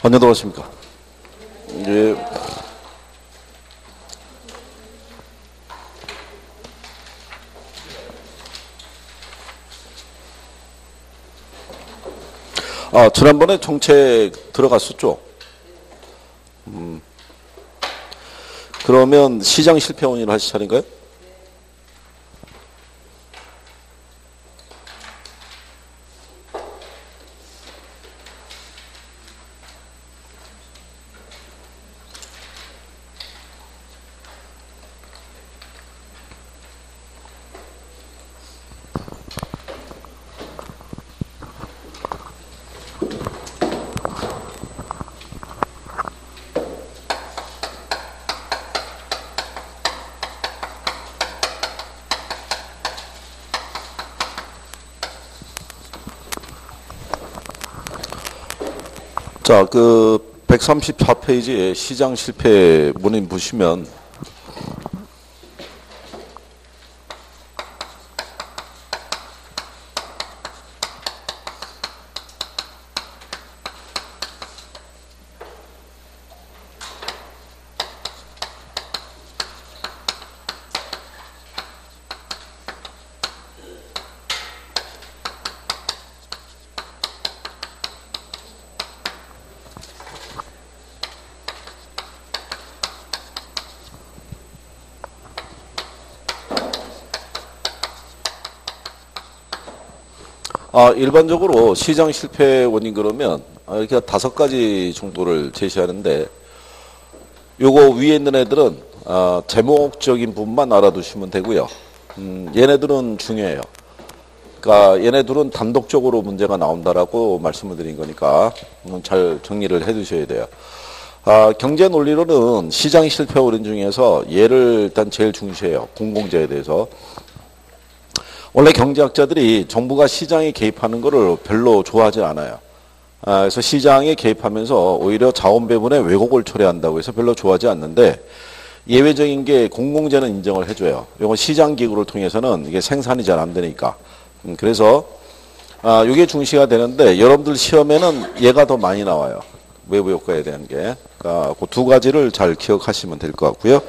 언제 들어오십니까? 예. 지난번에 정책 들어갔었죠? 그러면 시장 실패 원인을 하실 차례인가요? 자, 134페이지에 시장 실패 원인 보시면 일반적으로 시장 실패 원인 그러면 이렇게 5가지 정도를 제시하는데 요거 위에 있는 애들은 제목적인 부분만 알아두시면 되고요. 얘네들은 중요해요. 그러니까 얘네들은 단독적으로 문제가 나온다라고 말씀을 드린 거니까 잘 정리를 해 두셔야 돼요. 경제 논리로는 시장 실패 원인 중에서 얘를 일단 제일 중시해요. 공공재에 대해서. 원래 경제학자들이 정부가 시장에 개입하는 것을 별로 좋아하지 않아요. 그래서 시장에 개입하면서 오히려 자원 배분에 왜곡을 초래한다고 해서 별로 좋아하지 않는데 예외적인 게 공공재는 인정을 해줘요. 이건 시장 기구를 통해서는 이게 생산이 잘 안 되니까. 그래서 이게 중시가 되는데 여러분들 시험에는 얘가 더 많이 나와요. 외부 효과에 대한 게. 그러니까 그 2가지를 잘 기억하시면 될 것 같고요.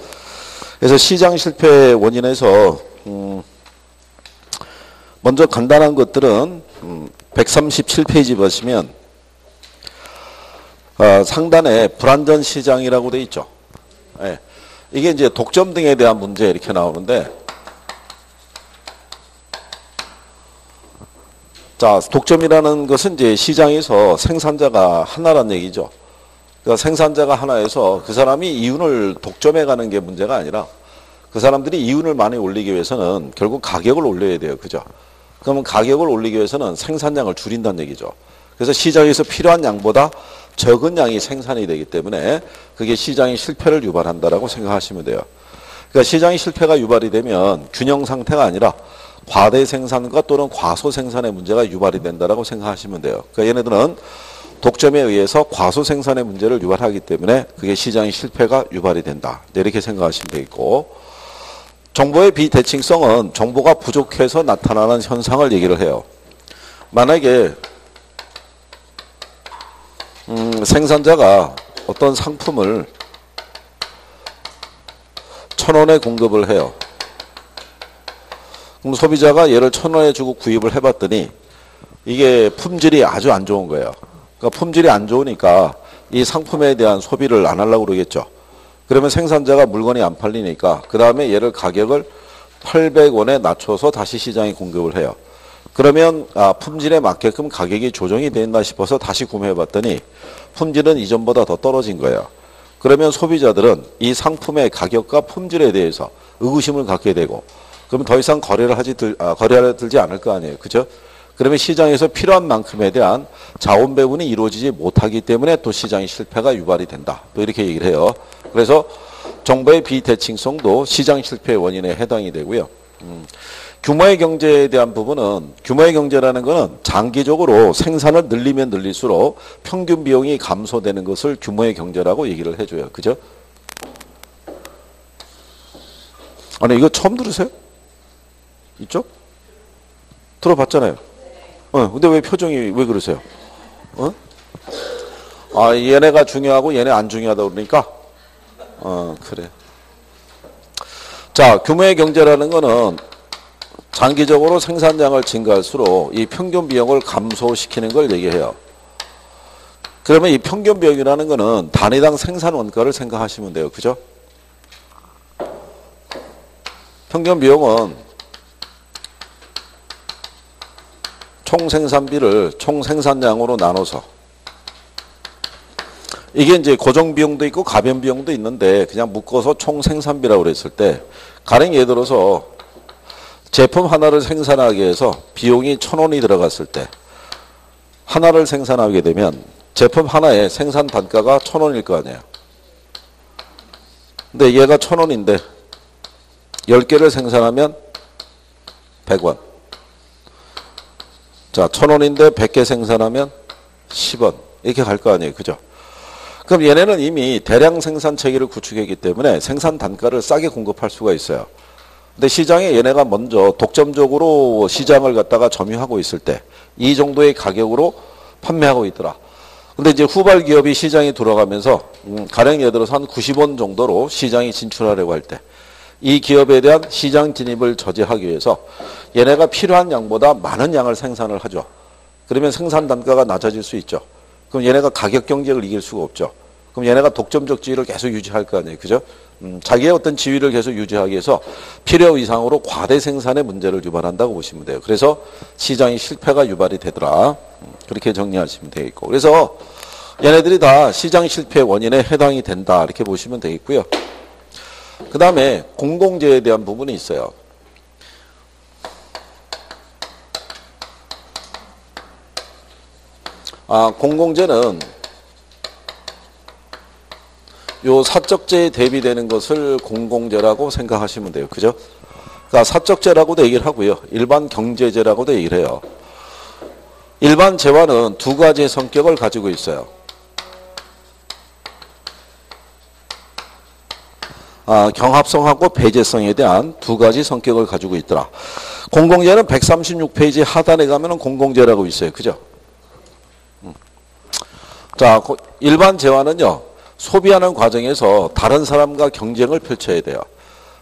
그래서 시장 실패 원인에서 먼저 간단한 것들은 137페이지 보시면 상단에 불안전 시장이라고 돼 있죠. 예. 이게 이제 독점 등에 대한 문제 이렇게 나오는데 자, 독점이라는 것은 이제 시장에서 생산자가 하나란 얘기죠. 그러니까 생산자가 하나여서 그 사람이 이윤을 독점해 가는 게 문제가 아니라 그 사람들이 이윤을 많이 올리기 위해서는 결국 가격을 올려야 돼요. 그죠? 그러면 가격을 올리기 위해서는 생산량을 줄인다는 얘기죠. 그래서 시장에서 필요한 양보다 적은 양이 생산이 되기 때문에 그게 시장의 실패를 유발한다라고 생각하시면 돼요. 그러니까 시장의 실패가 유발이 되면 균형 상태가 아니라 과대 생산과 또는 과소 생산의 문제가 유발이 된다라고 생각하시면 돼요. 그러니까 얘네들은 독점에 의해서 과소 생산의 문제를 유발하기 때문에 그게 시장의 실패가 유발이 된다. 이렇게 생각하시면 되겠고 정보의 비대칭성은 정보가 부족해서 나타나는 현상을 얘기를 해요. 만약에 생산자가 어떤 상품을 1,000원에 공급을 해요. 그럼 소비자가 얘를 1,000원에 주고 구입을 해봤더니 이게 품질이 아주 안 좋은 거예요. 그러니까 품질이 안 좋으니까 이 상품에 대한 소비를 안 하려고 그러겠죠. 그러면 생산자가 물건이 안 팔리니까 그 다음에 얘를 가격을 800원에 낮춰서 다시 시장에 공급을 해요. 그러면 품질에 맞게끔 가격이 조정이 된다 싶어서 다시 구매해봤더니 품질은 이전보다 더 떨어진 거예요. 그러면 소비자들은 이 상품의 가격과 품질에 대해서 의구심을 갖게 되고 그러면 더 이상 거래를 들지 않을 거 아니에요. 그죠? 그러면 시장에서 필요한 만큼에 대한 자원 배분이 이루어지지 못하기 때문에 또 시장의 실패가 유발이 된다. 또 이렇게 얘기를 해요. 그래서 정보의 비대칭성도 시장 실패의 원인에 해당이 되고요. 규모의 경제에 대한 부분은 규모의 경제라는 것은 장기적으로 생산을 늘리면 늘릴수록 평균 비용이 감소되는 것을 규모의 경제라고 얘기를 해줘요. 그죠? 아니 이거 처음 들으세요? 있죠? 들어봤잖아요. 근데 왜 표정이 왜 그러세요? 아, 얘네가 중요하고 얘네 안 중요하다 그러니까? 그래. 자, 규모의 경제라는 거는 장기적으로 생산량을 증가할수록 이 평균 비용을 감소시키는 걸 얘기해요. 그러면 이 평균 비용이라는 거는 단위당 생산 원가를 생각하시면 돼요. 그죠? 평균 비용은 총 생산비를 총 생산량으로 나눠서 이게 이제 고정 비용도 있고 가변 비용도 있는데 그냥 묶어서 총 생산비라고 그랬을 때 가령 예를 들어서 제품 하나를 생산하기 위해서 비용이 1,000원이 들어갔을 때 하나를 생산하게 되면 제품 하나의 생산 단가가 1,000원일 거 아니에요. 근데 얘가 1,000원인데 10개를 생산하면 100원. 자, 1,000원인데 100개 생산하면 10원. 이렇게 갈 거 아니에요. 그죠? 그럼 얘네는 이미 대량 생산 체계를 구축했기 때문에 생산 단가를 싸게 공급할 수가 있어요. 근데 시장에 얘네가 먼저 독점적으로 시장을 갖다가 점유하고 있을 때 이 정도의 가격으로 판매하고 있더라. 근데 이제 후발 기업이 시장에 들어가면서 가령 예를 들어서 한 90원 정도로 시장에 진출하려고 할 때 이 기업에 대한 시장 진입을 저지하기 위해서 얘네가 필요한 양보다 많은 양을 생산을 하죠. 그러면 생산 단가가 낮아질 수 있죠. 그럼 얘네가 가격 경쟁을 이길 수가 없죠. 그럼 얘네가 독점적 지위를 계속 유지할 거 아니에요. 그죠? 자기의 어떤 지위를 계속 유지하기 위해서 필요 이상으로 과대 생산의 문제를 유발한다고 보시면 돼요. 그래서 시장의 실패가 유발이 되더라. 그렇게 정리하시면 되겠고. 그래서 얘네들이 다 시장 실패 원인에 해당이 된다. 이렇게 보시면 되겠고요. 그 다음에 공공재에 대한 부분이 있어요. 공공재는 요 사적재에 대비되는 것을 공공재라고 생각하시면 돼요. 그죠? 그러니까 사적재라고도 얘기를 하고요. 일반 경제재라고도 얘기를 해요. 일반 재화는 두 가지의 성격을 가지고 있어요. 경합성하고 배제성에 대한 두 가지 성격을 가지고 있더라. 공공재는 136페이지 하단에 가면 공공재라고 있어요. 그죠? 자, 일반 재화는요. 소비하는 과정에서 다른 사람과 경쟁을 펼쳐야 돼요.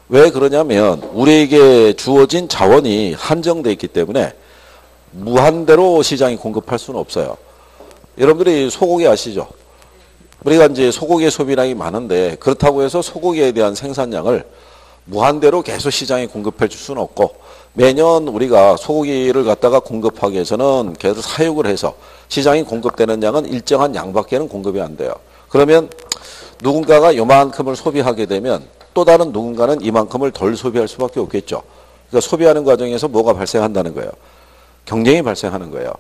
왜 그러냐면 우리에게 주어진 자원이 한정되어 있기 때문에 무한대로 시장이 공급할 수는 없어요. 여러분들이 소고기 아시죠? 우리가 이제 소고기의 소비량이 많은데 그렇다고 해서 소고기에 대한 생산량을 무한대로 계속 시장에 공급해 줄 수는 없고 매년 우리가 소고기를 갖다가 공급하기 위해서는 계속 사육을 해서 시장에 공급되는 양은 일정한 양밖에는 공급이 안 돼요. 그러면 누군가가 요만큼을 소비하게 되면 또 다른 누군가는 이만큼을 덜 소비할 수밖에 없겠죠. 그러니까 소비하는 과정에서 뭐가 발생한다는 거예요. 경쟁이 발생하는 거예요.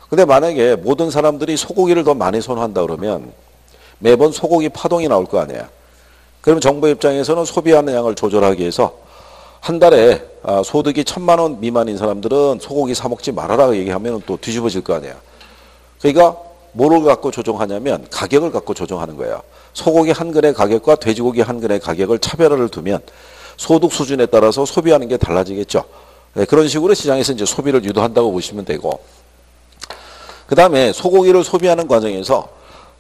근데 만약에 모든 사람들이 소고기를 더 많이 선호한다 그러면 매번 소고기 파동이 나올 거 아니에요. 그러면 정부 입장에서는 소비하는 양을 조절하기 위해서 한 달에 소득이 1,000만 원 미만인 사람들은 소고기 사 먹지 말아라 얘기하면 또 뒤집어질 거 아니에요. 그러니까 뭐를 갖고 조정하냐면 가격을 갖고 조정하는 거예요. 소고기 한 근의 가격과 돼지고기 한 근의 가격을 차별화를 두면 소득 수준에 따라서 소비하는 게 달라지겠죠. 네, 그런 식으로 시장에서 이제 소비를 유도한다고 보시면 되고, 그 다음에 소고기를 소비하는 과정에서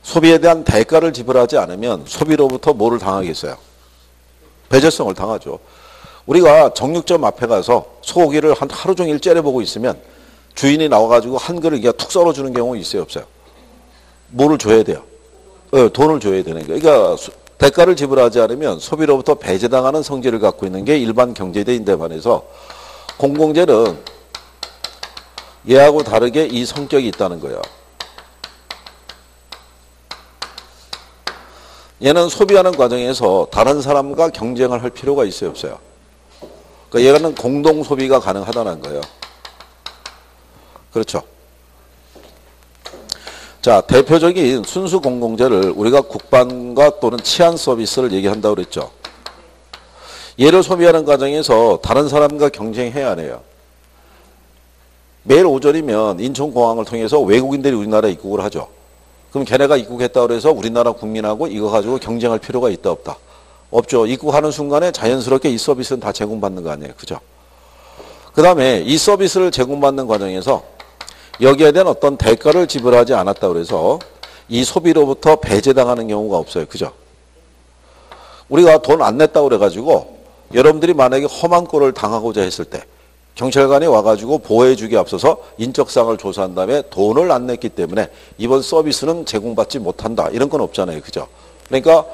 소비에 대한 대가를 지불하지 않으면 소비로부터 뭐를 당하겠어요? 배제성을 당하죠. 우리가 정육점 앞에 가서 소고기를 한 하루 종일 째려보고 있으면 주인이 나와가지고 한 그릇 그냥 툭 썰어주는 경우 있어요, 없어요? 뭐를 줘야 돼요? 돈을 줘야 되는 거예요. 그러니까 대가를 지불하지 않으면 소비로부터 배제당하는 성질을 갖고 있는 게 일반 경제대인데 반해서 공공재는 얘하고 다르게 이 성격이 있다는 거예요. 얘는 소비하는 과정에서 다른 사람과 경쟁을 할 필요가 있어요, 없어요? 그러니까 얘는 공동 소비가 가능하다는 거예요. 그렇죠. 자, 대표적인 순수 공공재를 우리가 국방과 또는 치안 서비스를 얘기한다고 그랬죠. 얘를 소비하는 과정에서 다른 사람과 경쟁해야 하네요. 매일 오전이면 인천공항을 통해서 외국인들이 우리나라에 입국을 하죠. 그럼 걔네가 입국했다고 해서 우리나라 국민하고 이거 가지고 경쟁할 필요가 있다 없다? 없죠. 입국하는 순간에 자연스럽게 이 서비스는 다 제공받는 거 아니에요. 그죠? 그 다음에 이 서비스를 제공받는 과정에서 여기에 대한 어떤 대가를 지불하지 않았다고 해서 이 소비로부터 배제당하는 경우가 없어요. 그죠? 우리가 돈 안 냈다고 그래가지고 여러분들이 만약에 험한 꼴을 당하고자 했을 때 경찰관이 와가지고 보호해주기 앞서서 인적사항을 조사한 다음에 돈을 안 냈기 때문에 이번 서비스는 제공받지 못한다. 이런 건 없잖아요. 그죠? 그러니까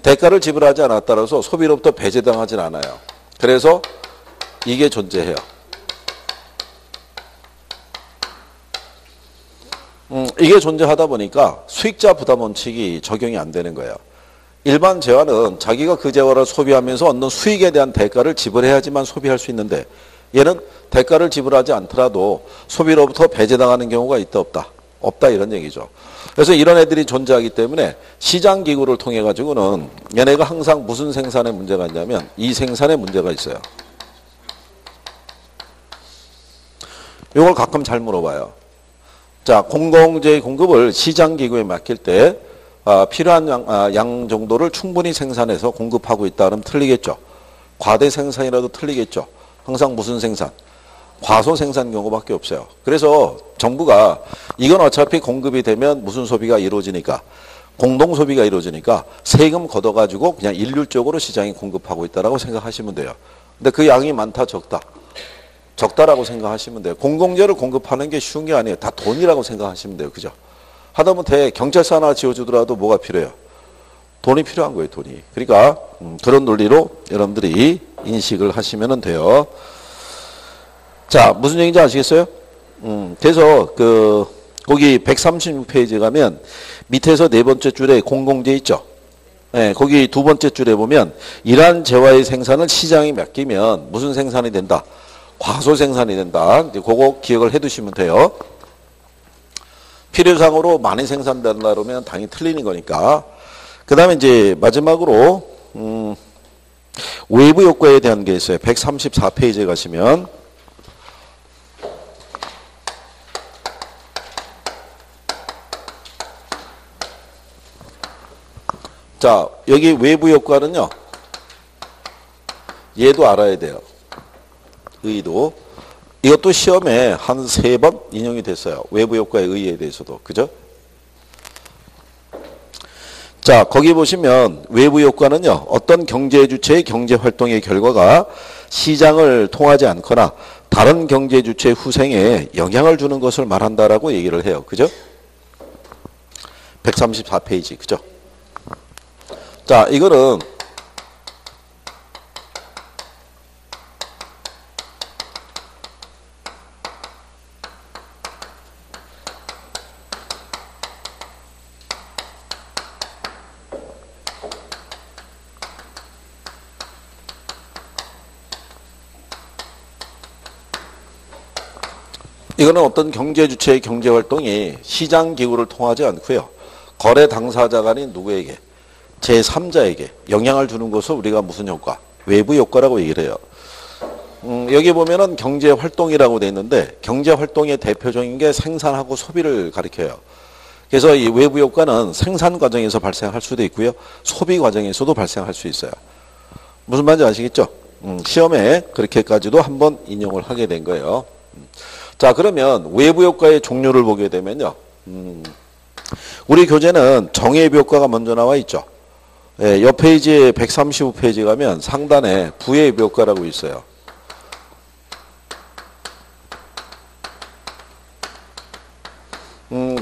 대가를 지불하지 않았다라서 소비로부터 배제당하진 않아요. 그래서 이게 존재해요. 이게 존재하다 보니까 수익자 부담 원칙이 적용이 안 되는 거예요. 일반 재화는 자기가 그 재화를 소비하면서 얻는 수익에 대한 대가를 지불해야지만 소비할 수 있는데 얘는 대가를 지불하지 않더라도 소비로부터 배제당하는 경우가 있다 없다? 없다 이런 얘기죠. 그래서 이런 애들이 존재하기 때문에 시장기구를 통해 가지고는 얘네가 항상 무슨 생산에 문제가 있냐면 이 생산에 문제가 있어요. 이걸 가끔 잘 물어봐요. 자, 공공재 공급을 시장기구에 맡길 때 필요한 양 정도를 충분히 생산해서 공급하고 있다 그러면 틀리겠죠. 과대 생산이라도 틀리겠죠. 항상 무슨 생산? 과소 생산 경우밖에 없어요. 그래서 정부가 이건 어차피 공급이 되면 무슨 소비가 이루어지니까 공동 소비가 이루어지니까 세금 걷어가지고 그냥 일률적으로 시장에 공급하고 있다라고 생각하시면 돼요. 근데 그 양이 많다 적다? 적다라고 생각하시면 돼요. 공공재를 공급하는 게 쉬운 게 아니에요. 다 돈이라고 생각하시면 돼요. 그죠? 하다못해 경찰서 하나 지어주더라도 뭐가 필요해요? 돈이 필요한 거예요. 돈이. 그러니까 그런 논리로 여러분들이 인식을 하시면 돼요. 자, 무슨 얘기인지 아시겠어요? 그래서 거기 136페이지 가면 밑에서 네 번째 줄에 공공재 있죠? 네, 거기 두 번째 줄에 보면 이러한 재화의 생산을 시장에 맡기면 무슨 생산이 된다? 과소 생산이 된다. 이제 그거 기억을 해 두시면 돼요. 필요상으로 많이 생산된다 그러면 당연히 틀리는 거니까. 그 다음에 이제 마지막으로 외부 효과에 대한 게 있어요. 134페이지에 가시면 자, 여기 외부 효과는요. 얘도 알아야 돼요. 의도. 이것도 시험에 한 3번 인용이 됐어요. 외부 효과의 의의에 대해서도. 그죠? 자, 거기 보시면 외부 효과는요. 어떤 경제 주체의 경제 활동의 결과가 시장을 통하지 않거나 다른 경제 주체의 후생에 영향을 주는 것을 말한다라고 얘기를 해요. 그죠? 134페이지. 그죠? 자, 이거는 이거는 어떤 경제 주체의 경제 활동이 시장 기구를 통하지 않고요. 거래 당사자가 아닌 누구에게? 제3자에게 영향을 주는 것을 우리가 무슨 효과? 외부 효과라고 얘기를 해요. 여기 보면은 경제 활동이라고 돼 있는데 경제 활동의 대표적인 게 생산하고 소비를 가리켜요. 그래서 이 외부 효과는 생산 과정에서 발생할 수도 있고요. 소비 과정에서도 발생할 수 있어요. 무슨 말인지 아시겠죠? 시험에 그렇게까지도 한번 인용을 하게 된 거예요. 자, 그러면 외부 효과의 종류를 보게 되면요. 우리 교재는 정예비 효과가 먼저 나와 있죠. 예, 옆 페이지에 135페이지 가면 상단에 부예비 효과라고 있어요.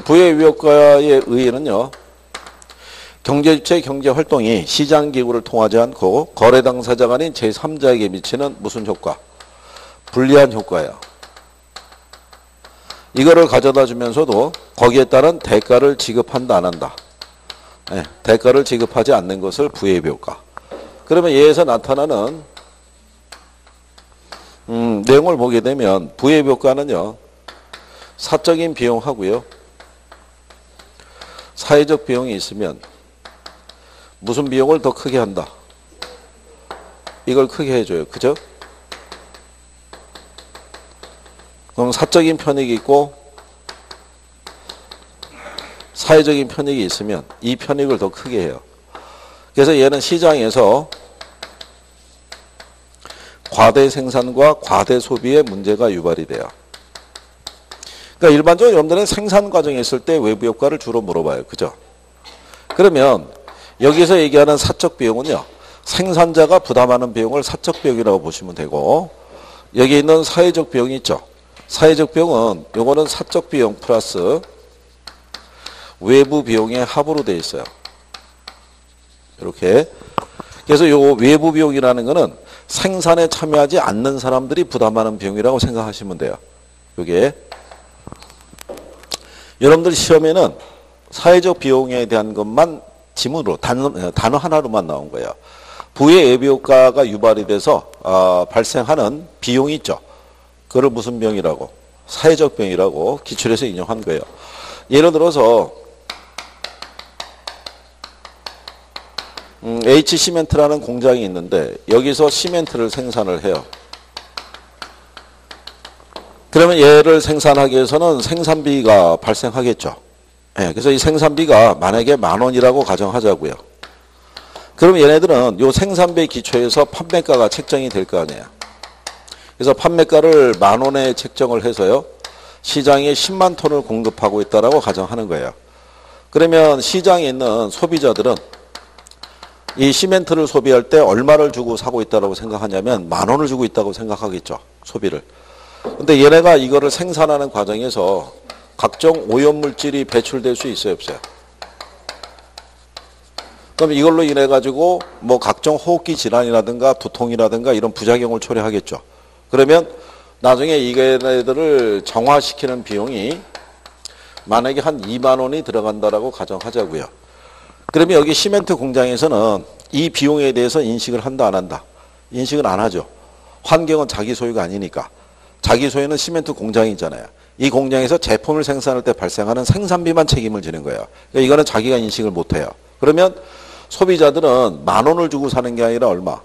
부예비 효과의 의의는요. 경제주체의 경제활동이 시장기구를 통하지 않고 거래 당사자가 아닌 제3자에게 미치는 무슨 효과? 불리한 효과예요. 이거를 가져다 주면서도 거기에 따른 대가를 지급한다 안 한다. 네, 대가를 지급하지 않는 것을 부예비 효과. 그러면 얘에서 나타나는 내용을 보게 되면 부예비 효과는요. 사적인 비용하고요. 사회적 비용이 있으면 무슨 비용을 더 크게 한다. 이걸 크게 해줘요. 그죠? 그럼 사적인 편익이 있고 사회적인 편익이 있으면 이 편익을 더 크게 해요. 그래서 얘는 시장에서 과대 생산과 과대 소비의 문제가 유발이 돼요. 그러니까 일반적으로 여러분들은 생산 과정에 있을 때 외부 효과를 주로 물어봐요. 그죠? 그러면 여기서 얘기하는 사적 비용은요. 생산자가 부담하는 비용을 사적 비용이라고 보시면 되고 여기 있는 사회적 비용이 있죠. 사회적 비용은 요거는 사적 비용 플러스 외부 비용의 합으로 되어 있어요. 이렇게. 그래서 요 외부 비용이라는 거는 생산에 참여하지 않는 사람들이 부담하는 비용이라고 생각하시면 돼요. 요게. 여러분들 시험에는 사회적 비용에 대한 것만 지문으로 단어 하나로만 나온 거예요. 부의 예비효과가 유발이 돼서 발생하는 비용이 있죠. 그걸 무슨 비용이라고? 사회적 비용이라고 기출에서 인용한 거예요. 예를 들어서 H시멘트라는 공장이 있는데 여기서 시멘트를 생산을 해요. 그러면 얘를 생산하기 위해서는 생산비가 발생하겠죠. 네, 그래서 이 생산비가 만약에 10,000원이라고 가정하자고요. 그럼 얘네들은 요 생산비 기초에서 판매가가 책정이 될 거 아니에요. 그래서 판매가를 10,000원에 책정을 해서요. 시장에 10만 톤을 공급하고 있다라고 가정하는 거예요. 그러면 시장에 있는 소비자들은 이 시멘트를 소비할 때 얼마를 주고 사고 있다고 생각하냐면 10,000원을 주고 있다고 생각하겠죠. 소비를. 근데 얘네가 이거를 생산하는 과정에서 각종 오염물질이 배출될 수 있어요, 없어요? 그럼 이걸로 인해 가지고 뭐 각종 호흡기 질환이라든가 두통이라든가 이런 부작용을 초래하겠죠. 그러면 나중에 이거들을 정화시키는 비용이 만약에 한 20,000원이 들어간다라고 가정하자고요. 그러면 여기 시멘트 공장에서는 이 비용에 대해서 인식을 한다, 안 한다? 인식은 안 하죠. 환경은 자기 소유가 아니니까. 자기 소유는 시멘트 공장이잖아요. 이 공장에서 제품을 생산할 때 발생하는 생산비만 책임을 지는 거예요. 그러니까 이거는 자기가 인식을 못해요. 그러면 소비자들은 10,000원을 주고 사는 게 아니라 얼마?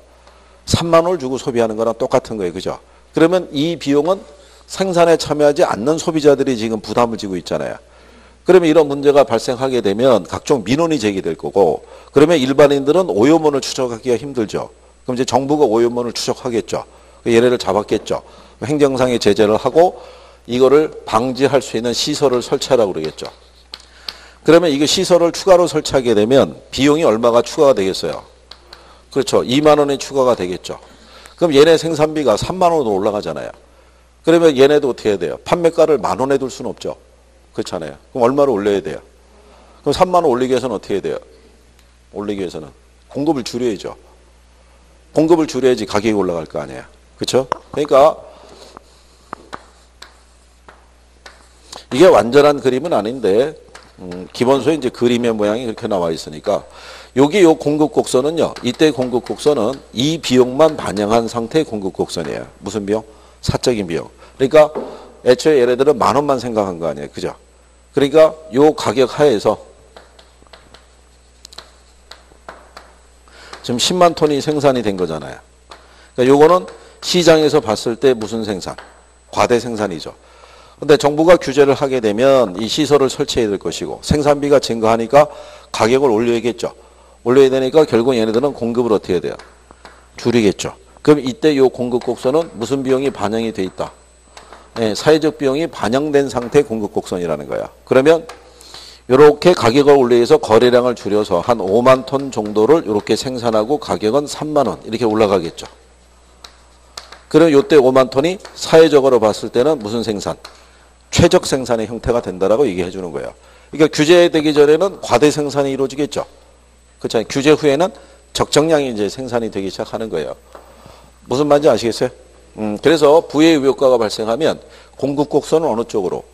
30,000원을 주고 소비하는 거랑 똑같은 거예요. 그죠? 그러면 이 비용은 생산에 참여하지 않는 소비자들이 지금 부담을 지고 있잖아요. 그러면 이런 문제가 발생하게 되면 각종 민원이 제기될 거고, 그러면 일반인들은 오염원을 추적하기가 힘들죠. 그럼 이제 정부가 오염원을 추적하겠죠. 얘네를 잡았겠죠. 행정상의 제재를 하고 이거를 방지할 수 있는 시설을 설치하라고 그러겠죠. 그러면 이게 시설을 추가로 설치하게 되면 비용이 얼마가 추가가 되겠어요? 그렇죠. 20,000원이 추가가 되겠죠. 그럼 얘네 생산비가 30,000원으로 올라가잖아요. 그러면 얘네도 어떻게 해야 돼요? 판매가를 10,000원에 둘 수는 없죠. 그렇잖아요. 그럼 얼마로 올려야 돼요? 그럼 30,000원 올리기 위해서는 어떻게 해야 돼요? 올리기 위해서는 공급을 줄여야죠. 공급을 줄여야지 가격이 올라갈 거 아니에요. 그렇죠? 그러니까 이게 완전한 그림은 아닌데 기본소에 이제 그림의 모양이 그렇게 나와 있으니까 여기 요 공급 곡선은요. 이때 공급 곡선은 이 비용만 반영한 상태의 공급 곡선이에요. 무슨 비용? 사적인 비용. 그러니까 애초에 얘네들은 10,000원만 생각한 거 아니에요. 그죠? 그러니까 요 가격 하에서 지금 10만 톤이 생산이 된 거잖아요. 그러니까 요거는 시장에서 봤을 때 무슨 생산? 과대 생산이죠. 근데 정부가 규제를 하게 되면 이 시설을 설치해야 될 것이고 생산비가 증가하니까 가격을 올려야겠죠. 올려야 되니까 결국 얘네들은 공급을 어떻게 해야 돼요? 줄이겠죠. 그럼 이때 이 공급 곡선은 무슨 비용이 반영이 돼 있다? 네, 사회적 비용이 반영된 상태의 공급 곡선이라는 거야. 그러면 이렇게 가격을 올려서 거래량을 줄여서 한 5만 톤 정도를 이렇게 생산하고 가격은 3만 원 이렇게 올라가겠죠. 그럼 이때 5만 톤이 사회적으로 봤을 때는 무슨 생산? 최적 생산의 형태가 된다라고 얘기해 주는 거예요. 그러니까 규제되기 전에는 과대 생산이 이루어지겠죠. 그렇잖아요. 규제 후에는 적정량이 이제 생산이 되기 시작하는 거예요. 무슨 말인지 아시겠어요? 그래서 부의 효과가 발생하면 공급 곡선은 어느 쪽으로?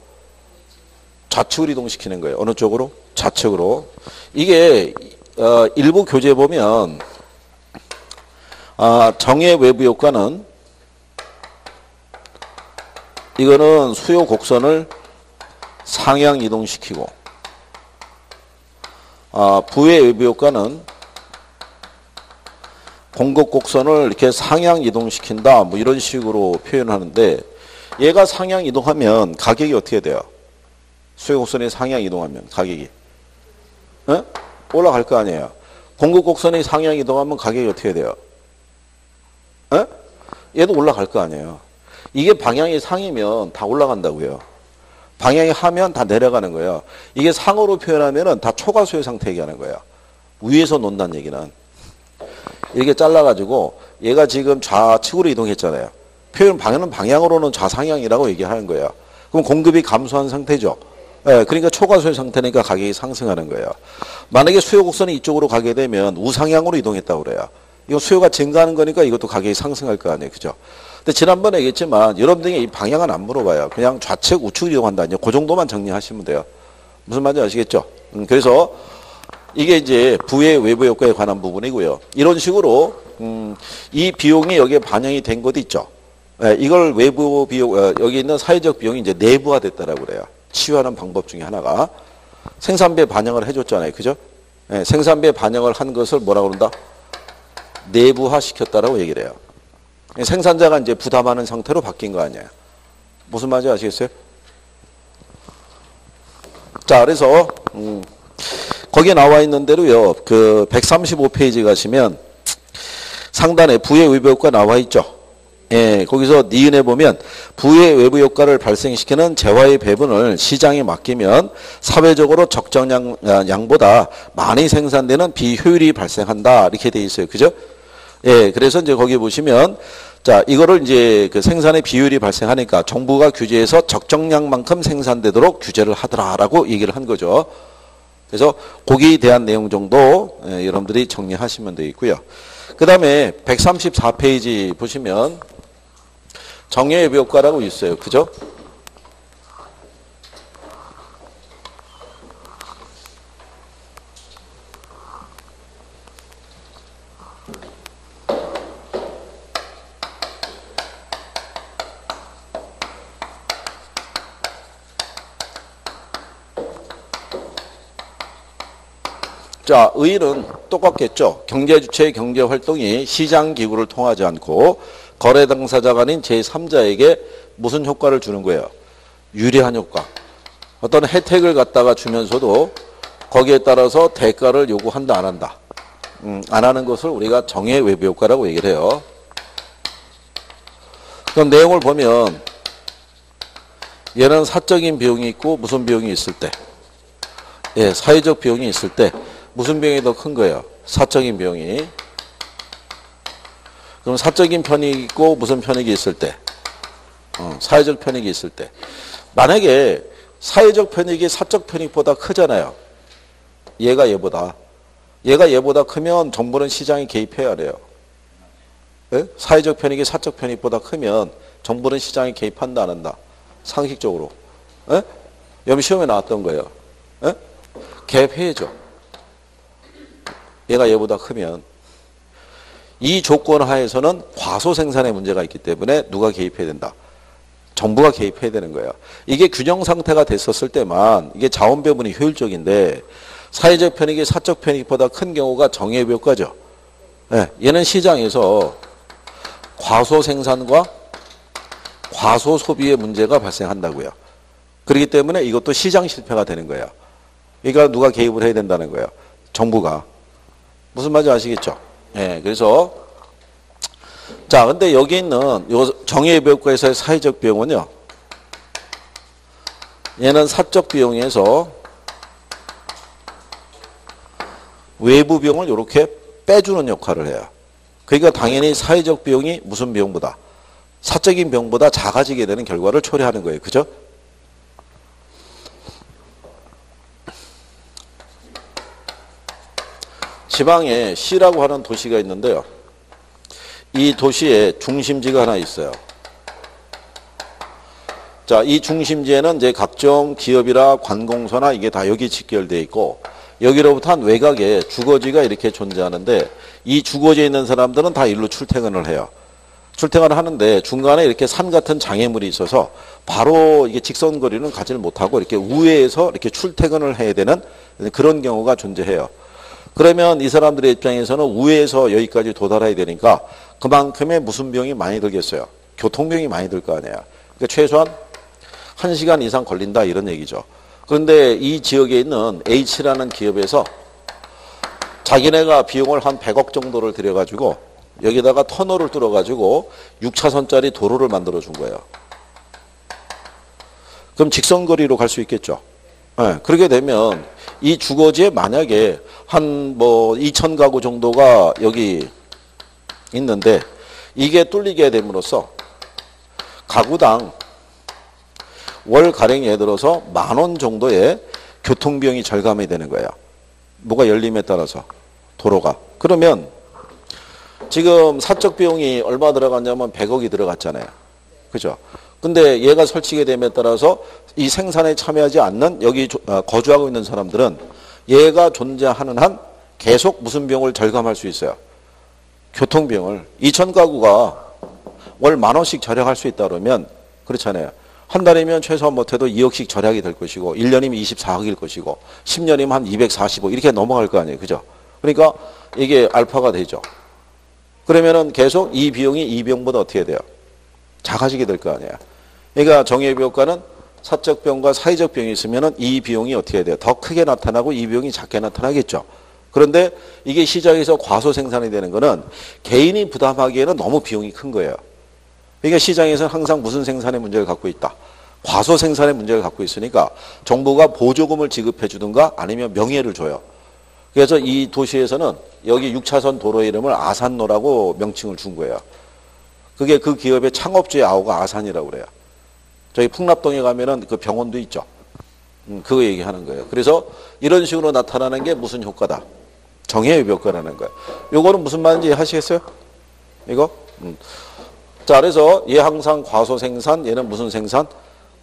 좌측으로 이동시키는 거예요. 어느 쪽으로? 좌측으로. 이게 일부 교재 보면 정의 외부 효과는 이거는 수요 곡선을 상향 이동시키고 부의 외부 효과는 공급 곡선을 이렇게 상향 이동시킨다 뭐 이런 식으로 표현하는데 얘가 상향 이동하면 가격이 어떻게 돼요? 수요 곡선이 상향 이동하면 가격이 올라갈 거 아니에요. 공급 곡선이 상향 이동하면 가격이 어떻게 돼요? 얘도 올라갈 거 아니에요. 이게 방향이 상이면 다 올라간다고요. 방향이 하면 다 내려가는 거예요. 이게 상으로 표현하면은 다 초과수의 상태 얘기하는 거예요. 위에서 논다는 얘기는. 이렇게 잘라가지고 얘가 지금 좌측으로 이동했잖아요. 표현 방향으로는 좌상향이라고 얘기하는 거예요. 그럼 공급이 감소한 상태죠. 예, 그러니까 초과수의 상태니까 가격이 상승하는 거예요. 만약에 수요 곡선이 이쪽으로 가게 되면 우상향으로 이동했다고 그래요. 이거 수요가 증가하는 거니까 이것도 가격이 상승할 거 아니에요. 그죠? 근데 지난번에 얘기했지만 여러분들이 이 방향은 안 물어봐요. 그냥 좌측, 우측 이동한다니요. 그 정도만 정리하시면 돼요. 무슨 말인지 아시겠죠? 그래서 이게 이제 부의 외부 효과에 관한 부분이고요. 이런 식으로 이 비용이 여기에 반영이 된 것도 있죠. 예, 이걸 외부 비용, 여기 있는 사회적 비용이 이제 내부화됐다라고 그래요. 치유하는 방법 중에 하나가 생산비에 반영을 해줬잖아요. 그죠? 예, 생산비에 반영을 한 것을 뭐라고 그런다? 내부화 시켰다라고 얘기를 해요. 생산자가 이제 부담하는 상태로 바뀐 거 아니에요. 무슨 말인지 아시겠어요? 자, 그래서 거기에 나와 있는 대로요. 그 135페이지 가시면 상단에 부의 외부 효과 나와 있죠. 예, 거기서 니은에 보면 부의 외부 효과를 발생시키는 재화의 배분을 시장에 맡기면 사회적으로 적정량보다 많이 생산되는 비효율이 발생한다. 이렇게 돼 있어요. 그죠? 예, 그래서 이제 거기 보시면 자, 이거를 이제 그 생산의 비효율이 발생하니까 정부가 규제해서 적정량만큼 생산되도록 규제를 하더라라고 얘기를 한 거죠. 그래서 거기에 대한 내용 정도 여러분들이 정리하시면 되겠고요. 그 다음에 134페이지 보시면 정예외부 효과라고 있어요. 그죠? 자, 의의는 똑같겠죠. 경제주체의 경제활동이 시장기구를 통하지 않고 거래 당사자가 아닌 제3자에게 무슨 효과를 주는 거예요? 유리한 효과. 어떤 혜택을 갖다가 주면서도 거기에 따라서 대가를 요구한다, 안 한다. 안 하는 것을 우리가 정예외부 효과라고 얘기를 해요. 그럼 내용을 보면 얘는 사적인 비용이 있고 무슨 비용이 있을 때? 예, 사회적 비용이 있을 때 무슨 비용이 더 큰 거예요? 사적인 비용이. 그럼 사적인 편익이 있고 무슨 편익이 있을 때? 사회적 편익이 있을 때. 만약에 사회적 편익이 사적 편익보다 크잖아요. 얘가 얘보다. 얘가 얘보다 크면 정부는 시장에 개입해야 돼요. 네? 사회적 편익이 사적 편익보다 크면 정부는 시장에 개입한다 안 한다? 상식적으로. 네? 여러분 시험에 나왔던 거예요. 네? 개입해야죠. 얘가 얘보다 크면. 이 조건 하에서는 과소 생산의 문제가 있기 때문에 누가 개입해야 된다? 정부가 개입해야 되는 거예요. 이게 균형 상태가 됐었을 때만 이게 자원 배분이 효율적인데 사회적 편익이 사적 편익보다 큰 경우가 정예외부 효과죠. 네, 얘는 시장에서 과소 생산과 과소 소비의 문제가 발생한다고요. 그렇기 때문에 이것도 시장 실패가 되는 거예요. 그러니까 누가 개입을 해야 된다는 거예요. 정부가. 무슨 말인지 아시겠죠? 예, 그래서 자, 근데 여기 있는 요 정예외부 효과에서의 사회적 비용은요. 얘는 사적 비용에서 외부 비용을 이렇게 빼주는 역할을 해요. 그러니까 당연히 사회적 비용이 무슨 비용보다 사적인 비용보다 작아지게 되는 결과를 초래하는 거예요. 그죠? 지방에 시라고 하는 도시가 있는데요. 이 도시에 중심지가 하나 있어요. 자, 이 중심지에는 이제 각종 기업이나 관공서나 이게 다 여기 직결되어 있고 여기로부터 한 외곽에 주거지가 이렇게 존재하는데 이 주거지에 있는 사람들은 다 일로 출퇴근을 해요. 출퇴근을 하는데 중간에 이렇게 산 같은 장애물이 있어서 바로 이게 직선거리는 가지를 못하고 이렇게 우회해서 이렇게 출퇴근을 해야 되는 그런 경우가 존재해요. 그러면 이 사람들의 입장에서는 우회해서 여기까지 도달해야 되니까 그만큼의 무슨 비용이 많이 들겠어요? 교통비용이 많이 들 거 아니에요. 그러니까 최소한 1시간 이상 걸린다 이런 얘기죠. 그런데 이 지역에 있는 H라는 기업에서 자기네가 비용을 한 100억 정도를 들여가지고 여기다가 터널을 뚫어가지고 6차선짜리 도로를 만들어 준 거예요. 그럼 직선거리로 갈 수 있겠죠. 네, 그렇게 되면 이 주거지에 만약에 한 뭐 2,000가구 정도가 여기 있는데 이게 뚫리게 됨으로써 가구당 월 가령 예를 들어서 10,000원 정도의 교통비용이 절감이 되는 거예요. 뭐가 열림에 따라서 도로가. 그러면 지금 사적 비용이 얼마 들어갔냐면 100억이 들어갔잖아요. 그죠? 근데 얘가 설치게 됨에 따라서 이 생산에 참여하지 않는 여기 거주하고 있는 사람들은 얘가 존재하는 한 계속 무슨 비용을 절감할 수 있어요? 교통비용을. 2,000가구가 월 10,000원씩 절약할 수 있다 그러면 그렇잖아요. 한 달이면 최소한 못해도 2억씩 절약이 될 것이고 1년이면 24억일 것이고 10년이면 한 245 이렇게 넘어갈 거 아니에요. 그죠? 그러니까 이게 알파가 되죠. 그러면은 계속 이 비용이 이 비용보다 어떻게 돼요? 작아지게 될 거 아니에요. 그러니까 정예비효과는 사적 비용과 사회적 비용이 있으면은 이 비용이 어떻게 돼요? 더 크게 나타나고 이 비용이 작게 나타나겠죠. 그런데 이게 시장에서 과소 생산이 되는 거는 개인이 부담하기에는 너무 비용이 큰 거예요. 그러니까 시장에서는 항상 무슨 생산의 문제를 갖고 있다. 과소 생산의 문제를 갖고 있으니까 정부가 보조금을 지급해 주든가 아니면 명예를 줘요. 그래서 이 도시에서는 여기 6차선 도로의 이름을 아산로라고 명칭을 준 거예요. 그게 그 기업의 창업주의 아우가 아산이라고 그래요. 저희 풍납동에 가면은 그 병원도 있죠. 그거 얘기하는 거예요. 그래서 이런 식으로 나타나는 게 무슨 효과다? 정예의 효과라는 거예요. 요거는 무슨 말인지 하시겠어요? 이거? 자, 그래서 얘 항상 과소 생산, 얘는 무슨 생산?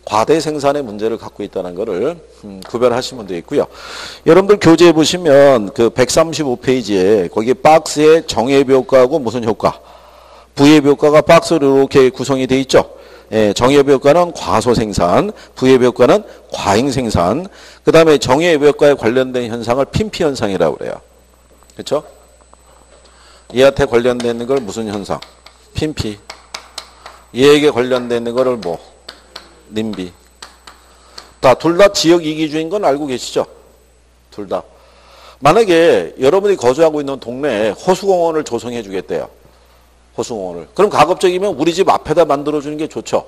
과대 생산의 문제를 갖고 있다는 것을 구별하시면 되겠고요. 여러분들 교재에 보시면 그 135페이지에 거기 박스에 정예비 효과하고 무슨 효과? 부예비 효과가 박스로 이렇게 구성이 되어 있죠. 예, 정예비 효과는 과소 생산, 부예비 효과는 과잉 생산, 그 다음에 정예비 효과에 관련된 현상을 핀피 현상이라고 그래요. 그렇죠? 얘한테 관련된 걸 무슨 현상? 핀피. 얘에게 관련된 거를 뭐? 님비. 둘 다 지역 이기주의인 건 알고 계시죠? 둘 다. 만약에 여러분이 거주하고 있는 동네에 호수공원을 조성해 주겠대요. 호수공원을. 그럼 가급적이면 우리 집 앞에다 만들어주는 게 좋죠.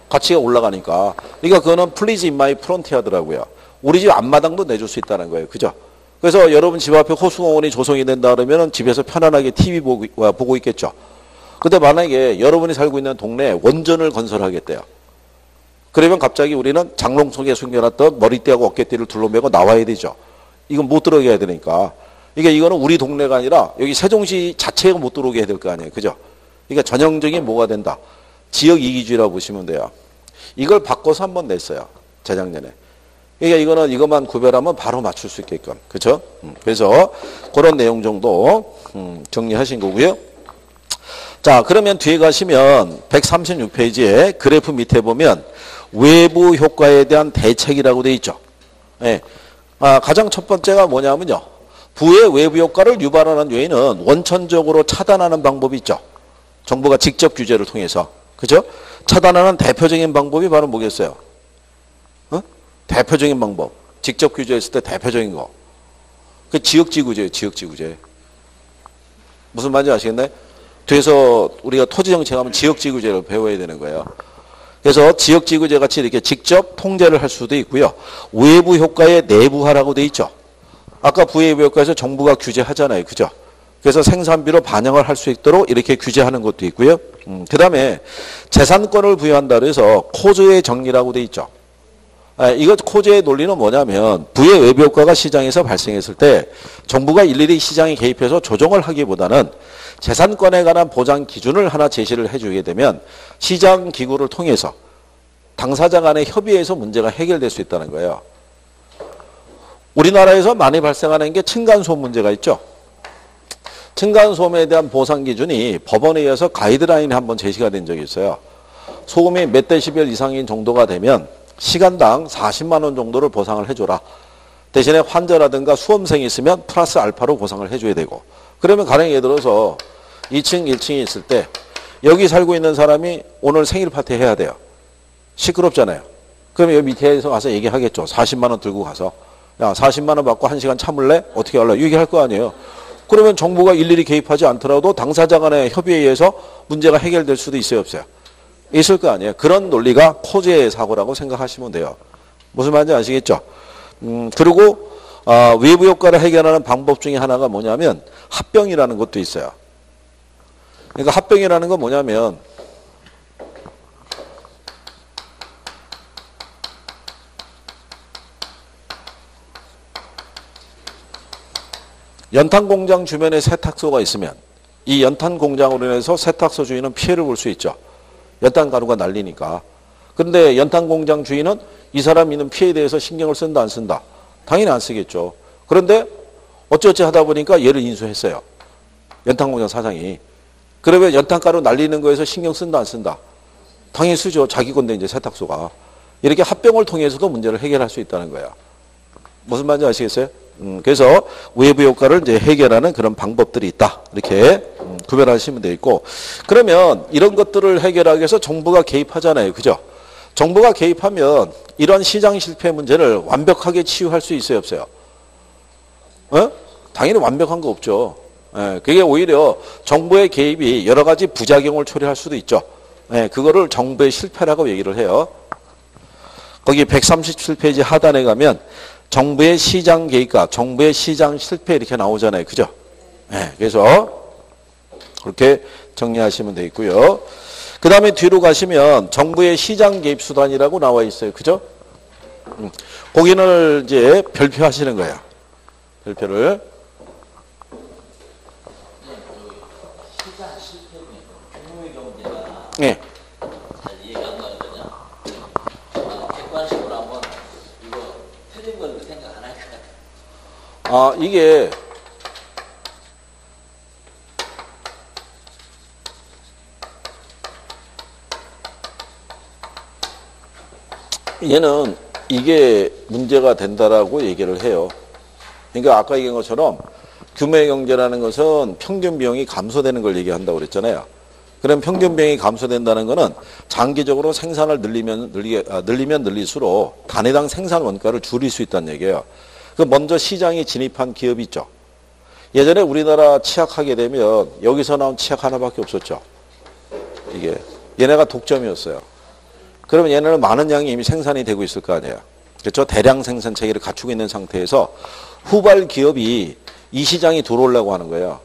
가치가 올라가니까. 그러니까 그거는 플리즈 인 마이 프론티어더라고요. 우리 집 앞마당도 내줄 수 있다는 거예요. 그죠? 그래서 여러분 집 앞에 호수공원이 조성이 된다 그러면 집에서 편안하게 TV 보고 있겠죠. 근데 만약에 여러분이 살고 있는 동네에 원전을 건설하겠대요. 그러면 갑자기 우리는 장롱 속에 숨겨놨던 머리띠하고 어깨띠를 둘러매고 나와야 되죠. 이건 못 들어가야 되니까. 이거는 우리 동네가 아니라 여기 세종시 자체가 못 들어오게 해야 될 거 아니에요. 그죠? 그러니까 전형적인 뭐가 된다? 지역 이기주의라고 보시면 돼요. 이걸 바꿔서 한번 냈어요. 재작년에. 그러니까 이것만 구별하면 바로 맞출 수 있게끔. 그죠? 그래서 그런 내용 정도 정리하신 거고요. 자, 그러면 뒤에 가시면 136페이지에 그래프 밑에 보면 외부 효과에 대한 대책이라고 되어 있죠. 예. 가장 첫 번째가 뭐냐면요. 부의 외부 효과를 유발하는 요인은 원천적으로 차단하는 방법이 있죠. 정부가 직접 규제를 통해서. 그죠? 차단하는 대표적인 방법이 바로 뭐겠어요? 대표적인 방법. 직접 규제했을 때 대표적인 거. 그 지역지구제예요. 지역지구제. 무슨 말인지 아시겠나요? 뒤에서 우리가 토지정책하면 지역지구제를 배워야 되는 거예요. 그래서 지역지구제 같이 이렇게 직접 통제를 할 수도 있고요. 외부 효과의 내부화라고 돼 있죠. 아까 부외부 효과에서 정부가 규제하잖아요. 그죠? 그래서 생산비로 반영을 할 수 있도록 이렇게 규제하는 것도 있고요. 그 다음에 재산권을 부여한다 그래서 코즈의 정리라고 돼 있죠. 이거 코즈의 논리는 뭐냐면 부의 외부 효과가 시장에서 발생했을 때 정부가 일일이 시장에 개입해서 조정을 하기보다는 재산권에 관한 보장 기준을 하나 제시를 해주게 되면 시장 기구를 통해서 당사자 간의 협의에서 문제가 해결될 수 있다는 거예요. 우리나라에서 많이 발생하는 게 층간소음 문제가 있죠. 층간소음에 대한 보상 기준이 법원에 의해서 가이드라인이 한번 제시가 된 적이 있어요. 소음이 몇 데시벨 이상인 정도가 되면 시간당 40만 원 정도를 보상을 해줘라. 대신에 환자라든가 수험생이 있으면 플러스 알파로 보상을 해줘야 되고. 그러면 가령 예를 들어서 2층, 1층이 있을 때 여기 살고 있는 사람이 오늘 생일 파티 해야 돼요. 시끄럽잖아요. 그러면 여기 밑에서 가서 얘기하겠죠. 40만 원 들고 가서. 야, 40만 원 받고 1시간 참을래? 어떻게 할래? 얘기할 거 아니에요. 그러면 정부가 일일이 개입하지 않더라도 당사자 간의 협의에 의해서 문제가 해결될 수도 있어요, 없어요? 있을 거 아니에요. 그런 논리가 코제 사고라고 생각하시면 돼요. 무슨 말인지 아시겠죠? 그리고 외부 효과를 해결하는 방법 중에 하나가 뭐냐면 합병이라는 것도 있어요. 그러니까 합병이라는 건 뭐냐면 연탄 공장 주변에 세탁소가 있으면 이 연탄 공장으로 인해서 세탁소 주인은 피해를 볼 수 있죠. 연탄 가루가 날리니까. 그런데 연탄 공장 주인은 이 사람이 있는 피해에 대해서 신경을 쓴다 안 쓴다? 당연히 안 쓰겠죠. 그런데 어찌어찌 하다 보니까 얘를 인수했어요. 연탄 공장 사장이. 그러면 연탄 가루 날리는 거에서 신경 쓴다 안 쓴다? 당연히 쓰죠. 자기 건데 이제 세탁소가. 이렇게 합병을 통해서도 문제를 해결할 수 있다는 거예요. 무슨 말인지 아시겠어요? 그래서 외부 효과를 이제 해결하는 그런 방법들이 있다. 이렇게 구별하시면 돼 있고. 그러면 이런 것들을 해결하기 위해서 정부가 개입하잖아요. 그죠? 정부가 개입하면 이런 시장 실패 문제를 완벽하게 치유할 수 있어요, 없어요? 당연히 완벽한 거 없죠. 그게 오히려 정부의 개입이 여러 가지 부작용을 초래할 수도 있죠. 그거를 정부의 실패라고 얘기를 해요. 거기 137페이지 하단에 가면 정부의 시장 개입과 정부의 시장 실패 이렇게 나오잖아요. 그죠? 그래서 그렇게 정리하시면 되겠고요. 그 다음에 뒤로 가시면 정부의 시장 개입 수단이라고 나와 있어요. 그죠? 거기는 이제 별표하시는 거예요. 별표를. 시장 실패는 규모의 경제가 네. 잘 이해가 안 가거든요. 객관식으로 한번 이거 틀린 걸 생각 안 할 것 같아요. 이게 얘는 이게 문제가 된다라고 얘기를 해요. 그러니까 아까 얘기한 것처럼 규모의 경제라는 것은 평균 비용이 감소되는 걸 얘기한다고 그랬잖아요. 그럼 평균 비용이 감소된다는 것은 장기적으로 생산을 늘리면 늘릴수록 단위당 생산 원가를 줄일 수 있다는 얘기예요. 그 먼저 시장에 진입한 기업이 있죠. 예전에 우리나라 치약 하게 되면 여기서 나온 치약 하나밖에 없었죠. 이게 얘네가 독점이었어요. 그러면 얘네는 많은 양이 이미 생산이 되고 있을 거 아니에요. 그렇죠? 대량 생산 체계를 갖추고 있는 상태에서 후발 기업이 이 시장에 들어오려고 하는 거예요.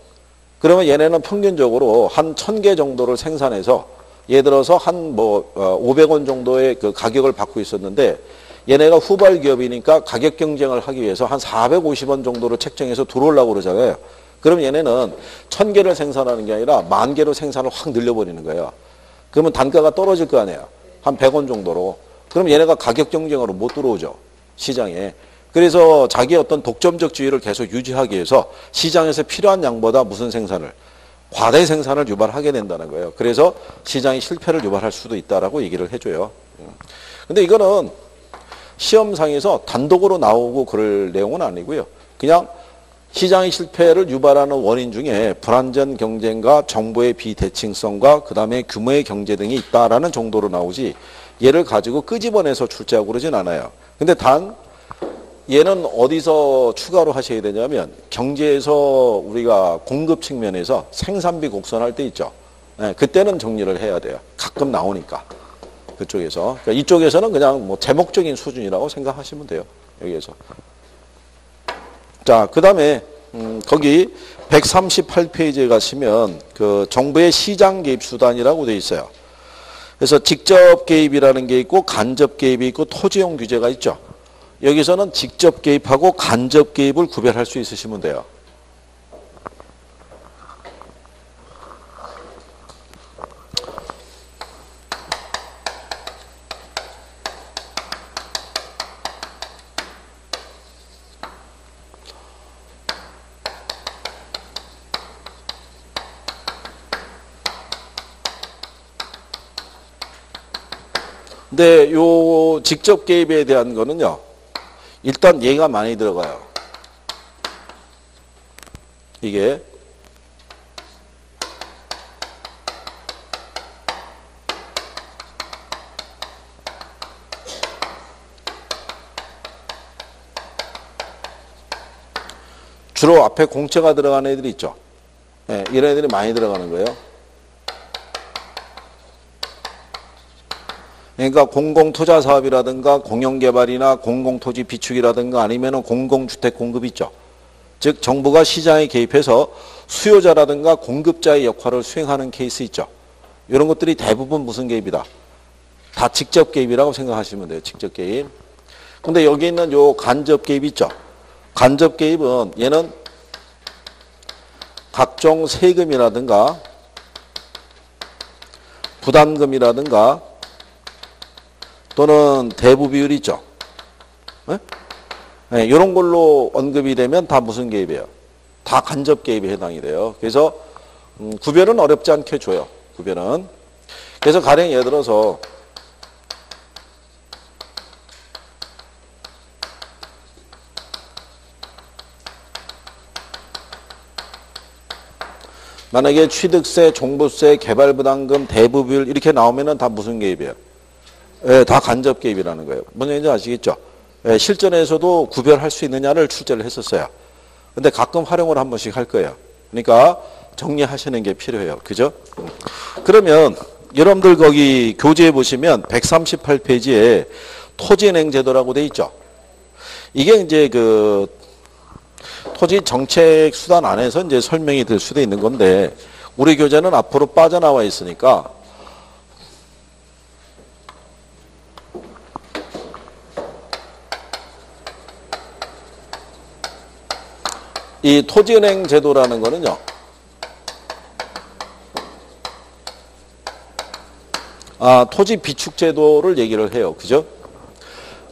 그러면 얘네는 평균적으로 한 1000개 정도를 생산해서 예를 들어서 한 500원 정도의 그 가격을 받고 있었는데 얘네가 후발 기업이니까 가격 경쟁을 하기 위해서 한 450원 정도로 책정해서 들어오려고 그러잖아요. 그럼 얘네는 1000개를 생산하는 게 아니라 10,000개로 생산을 확 늘려버리는 거예요. 그러면 단가가 떨어질 거 아니에요. 한 100원 정도로. 그럼 얘네가 가격 경쟁으로 못 들어오죠. 시장에. 그래서 자기의 어떤 독점적 지위를 계속 유지하기 위해서 시장에서 필요한 양보다 무슨 생산을? 과대 생산을 유발하게 된다는 거예요. 그래서 시장이 실패를 유발할 수도 있다라고 얘기를 해줘요. 근데 이거는 시험상에서 단독으로 나오고 그럴 내용은 아니고요. 그냥 시장의 실패를 유발하는 원인 중에 불안전 경쟁과 정보의 비대칭성과 그다음에 규모의 경제 등이 있다라는 정도로 나오지 얘를 가지고 끄집어내서 출제하고 그러진 않아요. 근데 단 얘는 어디서 추가로 하셔야 되냐면 경제에서 우리가 공급 측면에서 생산비 곡선할 때 있죠. 그때는 정리를 해야 돼요. 가끔 나오니까. 그쪽에서. 그러니까 이쪽에서는 그냥 뭐 제목적인 수준이라고 생각하시면 돼요. 여기에서. 자, 그 다음에, 거기 138페이지에 가시면 그 정부의 시장 개입 수단이라고 되어 있어요. 그래서 직접 개입이라는 게 있고 간접 개입이 있고 토지용 규제가 있죠. 여기서는 직접 개입하고 간접 개입을 구별할 수 있으시면 돼요. 근데 요 직접 개입에 대한 거는요. 일단 얘가 많이 들어가요. 이게 주로 앞에 공채가 들어가는 애들이 있죠. 네, 이런 애들이 많이 들어가는 거예요. 그러니까 공공투자사업이라든가 공영개발이나 공공토지 비축이라든가 아니면 공공주택 공급 있죠. 즉 정부가 시장에 개입해서 수요자라든가 공급자의 역할을 수행하는 케이스 있죠. 이런 것들이 대부분 무슨 개입이다? 다 직접 개입이라고 생각하시면 돼요. 직접 개입. 근데 여기 있는 요 간접 개입 있죠. 간접 개입은 얘는 각종 세금이라든가 부담금이라든가 또는 대부 비율 있죠. 네? 네, 이런 걸로 언급이 되면 다 무슨 개입이에요? 다 간접 개입에 해당이 돼요. 그래서 구별은 어렵지 않게 줘요. 구별은. 그래서 가령 예를 들어서 만약에 취득세, 종부세, 개발부담금, 대부비율 이렇게 나오면은 다 무슨 개입이에요? 예, 다 간접 개입이라는 거예요. 뭔 얘기인지 아시겠죠? 예, 실전에서도 구별할 수 있느냐를 출제를 했었어요. 근데 가끔 활용을 한 번씩 할 거예요. 그러니까 정리하시는 게 필요해요. 그죠? 그러면 여러분들 거기 교재에 보시면 138페이지에 토지은행 제도라고 돼 있죠. 이게 이제 그 토지 정책 수단 안에서 이제 설명이 될 수도 있는 건데 우리 교재는 앞으로 빠져나와 있으니까 이 토지은행 제도라는 거는요. 토지 비축 제도를 얘기를 해요. 그죠?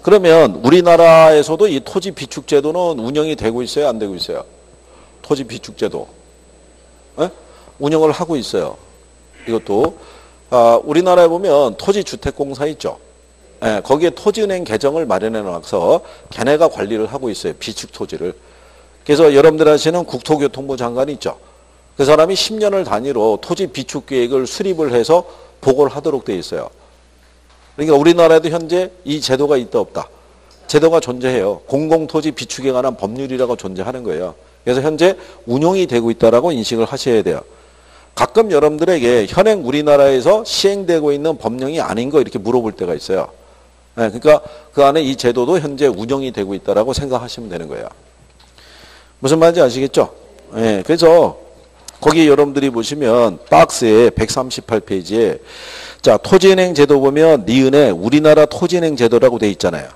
그러면 우리나라에서도 이 토지 비축 제도는 운영이 되고 있어요? 안 되고 있어요? 토지 비축 제도. 네? 운영을 하고 있어요. 이것도. 우리나라에 보면 토지주택공사 있죠. 네, 거기에 토지은행 계정을 마련해 놔서 걔네가 관리를 하고 있어요. 비축 토지를. 그래서 여러분들 아시는 국토교통부 장관이 있죠. 그 사람이 10년을 단위로 토지 비축 계획을 수립을 해서 보고를 하도록 되어 있어요. 그러니까 우리나라에도 현재 이 제도가 있다 없다. 제도가 존재해요. 공공토지 비축에 관한 법률이라고 존재하는 거예요. 그래서 현재 운용이 되고 있다라고 인식을 하셔야 돼요. 가끔 여러분들에게 현행 우리나라에서 시행되고 있는 법령이 아닌 거 이렇게 물어볼 때가 있어요. 네, 그러니까 그 안에 이 제도도 현재 운영이 되고 있다라고 생각하시면 되는 거예요. 무슨 말인지 아시겠죠? 네, 그래서 거기 여러분들이 보시면 박스에 138페이지에 자 토지은행 제도 보면 니은에 우리나라 토지은행 제도라고 돼 있잖아요.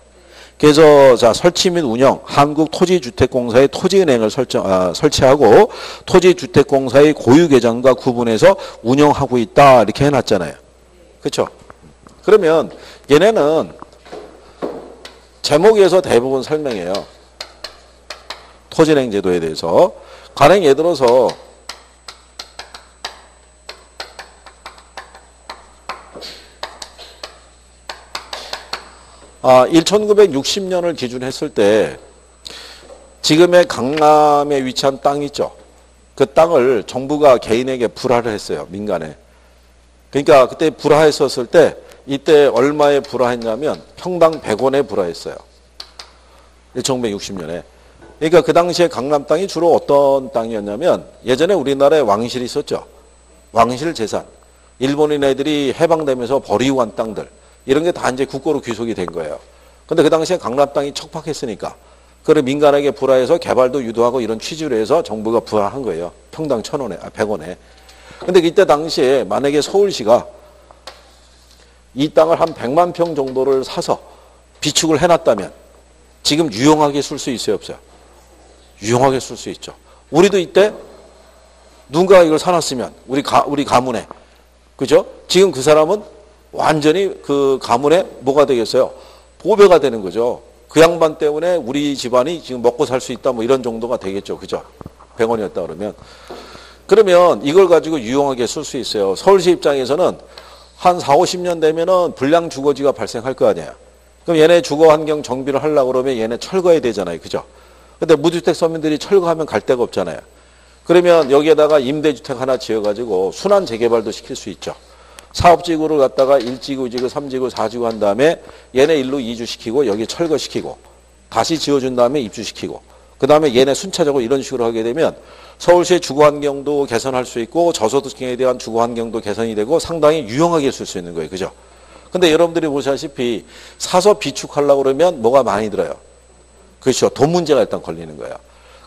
그래서 자 설치 및 운영 한국토지주택공사의 토지은행을 설치하고 토지주택공사의 고유계정과 구분해서 운영하고 있다 이렇게 해놨잖아요. 그렇죠? 그러면 얘네는 제목에서 대부분 설명해요. 토지은행 제도에 대해서 가령 예를 들어서 1960년을 기준했을 때 지금의 강남에 위치한 땅 있죠. 그 땅을 정부가 개인에게 불화를 했어요. 민간에. 그러니까 그때 불화했었을 때 이때 얼마에 불화했냐면 평당 100원에 불화했어요. 1960년에. 그러니까 그 당시에 강남 땅이 주로 어떤 땅이었냐면 예전에 우리나라에 왕실이 있었죠. 왕실 재산. 일본인 애들이 해방되면서 버리고 간 땅들. 이런 게 다 이제 국고로 귀속이 된 거예요. 근데 그 당시에 강남 땅이 척박했으니까 그걸 민간에게 불화해서 개발도 유도하고 이런 취지로 해서 정부가 불화한 거예요. 평당 1,000원에, 100원에. 근데 이때 당시에 만약에 서울시가 이 땅을 한 100만 평 정도를 사서 비축을 해놨다면 지금 유용하게 쓸 수 있어요, 없어요? 유용하게 쓸 수 있죠. 우리도 이때 누군가 이걸 사놨으면 우리 가문에 그죠? 지금 그 사람은 완전히 그 가문에 뭐가 되겠어요? 보배가 되는 거죠. 그 양반 때문에 우리 집안이 지금 먹고 살 수 있다 뭐 이런 정도가 되겠죠. 그죠? 100원이었다 그러면. 그러면 이걸 가지고 유용하게 쓸 수 있어요. 서울시 입장에서는 한 4, 50년 되면은 불량 주거지가 발생할 거 아니에요. 그럼 얘네 주거 환경 정비를 하려고 그러면 얘네 철거해야 되잖아요. 그죠? 근데 무주택 서민들이 철거하면 갈 데가 없잖아요. 그러면 여기에다가 임대주택 하나 지어가지고 순환 재개발도 시킬 수 있죠. 사업지구를 갖다가 1지구, 2지구, 3지구, 4지구 한 다음에 얘네 일로 이주시키고 여기 철거시키고 다시 지어준 다음에 입주시키고 그 다음에 얘네 순차적으로 이런 식으로 하게 되면 서울시의 주거환경도 개선할 수 있고 저소득층에 대한 주거환경도 개선이 되고 상당히 유용하게 쓸 수 있는 거예요. 그죠? 근데 여러분들이 보시다시피 사서 비축하려고 그러면 뭐가 많이 들어요. 그렇죠. 돈 문제가 일단 걸리는 거예요.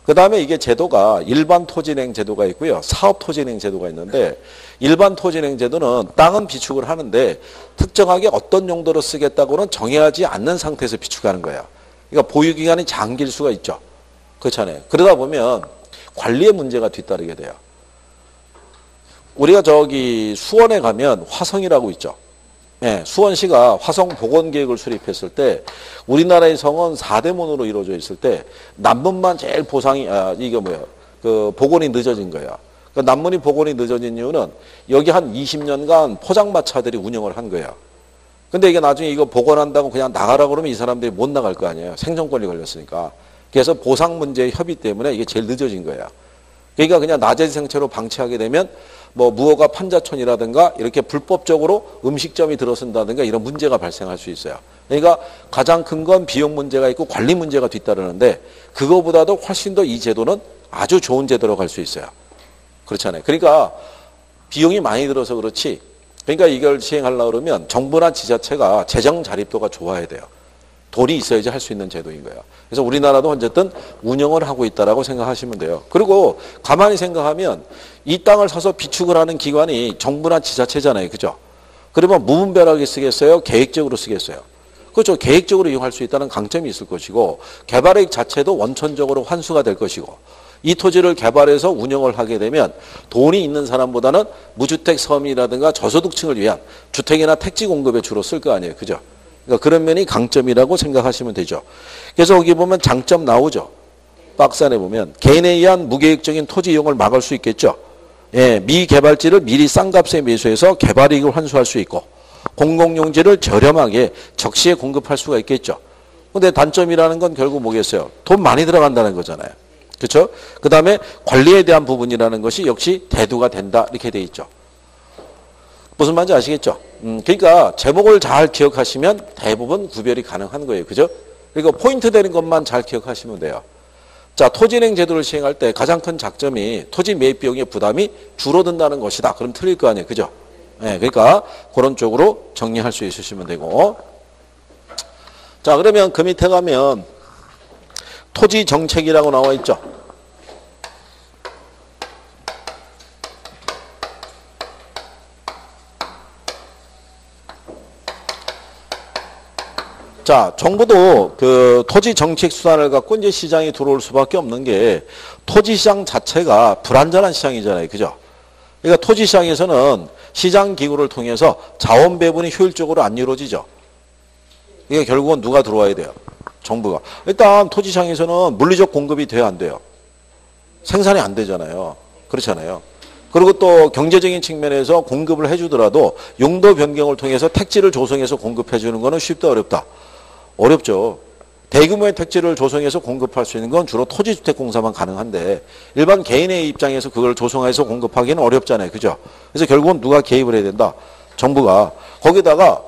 그 다음에 이게 제도가 일반 토지은행 제도가 있고요. 사업 토지은행 제도가 있는데 일반 토지은행 제도는 땅은 비축을 하는데 특정하게 어떤 용도로 쓰겠다고는 정해하지 않는 상태에서 비축하는 거예요. 그러니까 보유기간이 장기일 수가 있죠. 그렇잖아요. 그러다 보면 관리에 문제가 뒤따르게 돼요. 우리가 저기 수원에 가면 화성이라고 있죠. 네, 수원시가 화성 복원계획을 수립했을 때 우리나라의 성은 4대문으로 이루어져 있을 때 남문만 제일 이게 그 복원이 늦어진 거예요. 그 남문이 복원이 늦어진 이유는 여기 한 20년간 포장마차들이 운영을 한 거예요. 근데 이게 나중에 이거 복원한다고 그냥 나가라고 그러면 이 사람들이 못 나갈 거 아니에요. 생존권이 걸렸으니까. 그래서 보상 문제의 협의 때문에 이게 제일 늦어진 거예요. 그러니까 그냥 낮에생채로 방치하게 되면 뭐 무허가 판자촌이라든가 이렇게 불법적으로 음식점이 들어선다든가 이런 문제가 발생할 수 있어요. 그러니까 가장 큰 건 비용 문제가 있고 관리 문제가 뒤따르는데 그거보다도 훨씬 더 이 제도는 아주 좋은 제도로 갈 수 있어요. 그렇잖아요. 그러니까 비용이 많이 들어서 그렇지. 그러니까 이걸 시행하려고 그러면 정부나 지자체가 재정 자립도가 좋아야 돼요. 돈이 있어야지 할 수 있는 제도인 거예요. 그래서 우리나라도 어쨌든 운영을 하고 있다라고 생각하시면 돼요. 그리고 가만히 생각하면 이 땅을 사서 비축을 하는 기관이 정부나 지자체잖아요. 그죠? 그러면 무분별하게 쓰겠어요? 계획적으로 쓰겠어요? 그렇죠. 계획적으로 이용할 수 있다는 강점이 있을 것이고 개발액 자체도 원천적으로 환수가 될 것이고 이 토지를 개발해서 운영을 하게 되면 돈이 있는 사람보다는 무주택 서민이라든가 저소득층을 위한 주택이나 택지 공급에 주로 쓸 거 아니에요. 그죠? 그러니까 그런 면이 강점이라고 생각하시면 되죠. 그래서 여기 보면 장점 나오죠. 박스 안에 보면 개인에 의한 무계획적인 토지 이용을 막을 수 있겠죠. 예, 미개발지를 미리 싼 값에 매수해서 개발이익을 환수할 수 있고 공공용지를 저렴하게 적시에 공급할 수가 있겠죠. 근데 단점이라는 건 결국 뭐겠어요? 돈 많이 들어간다는 거잖아요. 그렇죠? 그 다음에 관리에 대한 부분이라는 것이 역시 대두가 된다 이렇게 돼 있죠. 무슨 말인지 아시겠죠? 그러니까 제목을 잘 기억하시면 대부분 구별이 가능한 거예요. 그죠? 그리고 포인트 되는 것만 잘 기억하시면 돼요. 자, 토지은행 제도를 시행할 때 가장 큰 장점이 토지 매입 비용의 부담이 줄어든다는 것이다. 그럼 틀릴 거 아니에요. 그죠? 네, 그러니까 그런 쪽으로 정리할 수 있으시면 되고. 자, 그러면 그 밑에 가면 토지 정책이라고 나와 있죠. 자, 정부도 그 토지 정책 수단을 갖고 이제 시장에 들어올 수밖에 없는 게 토지 시장 자체가 불안전한 시장이잖아요. 그죠? 그러니까 토지 시장에서는 시장 기구를 통해서 자원 배분이 효율적으로 안 이루어지죠. 이게 결국은 누가 들어와야 돼요? 정부가. 일단 토지 시장에서는 물리적 공급이 돼야 안 돼요. 생산이 안 되잖아요. 그렇잖아요. 그리고 또 경제적인 측면에서 공급을 해주더라도 용도 변경을 통해서 택지를 조성해서 공급해 주는 거는 쉽다 어렵다? 어렵죠. 대규모의 택지를 조성해서 공급할 수 있는 건 주로 토지주택공사만 가능한데 일반 개인의 입장에서 그걸 조성해서 공급하기는 어렵잖아요. 그죠? 그래서 결국은 누가 개입을 해야 된다? 정부가. 거기다가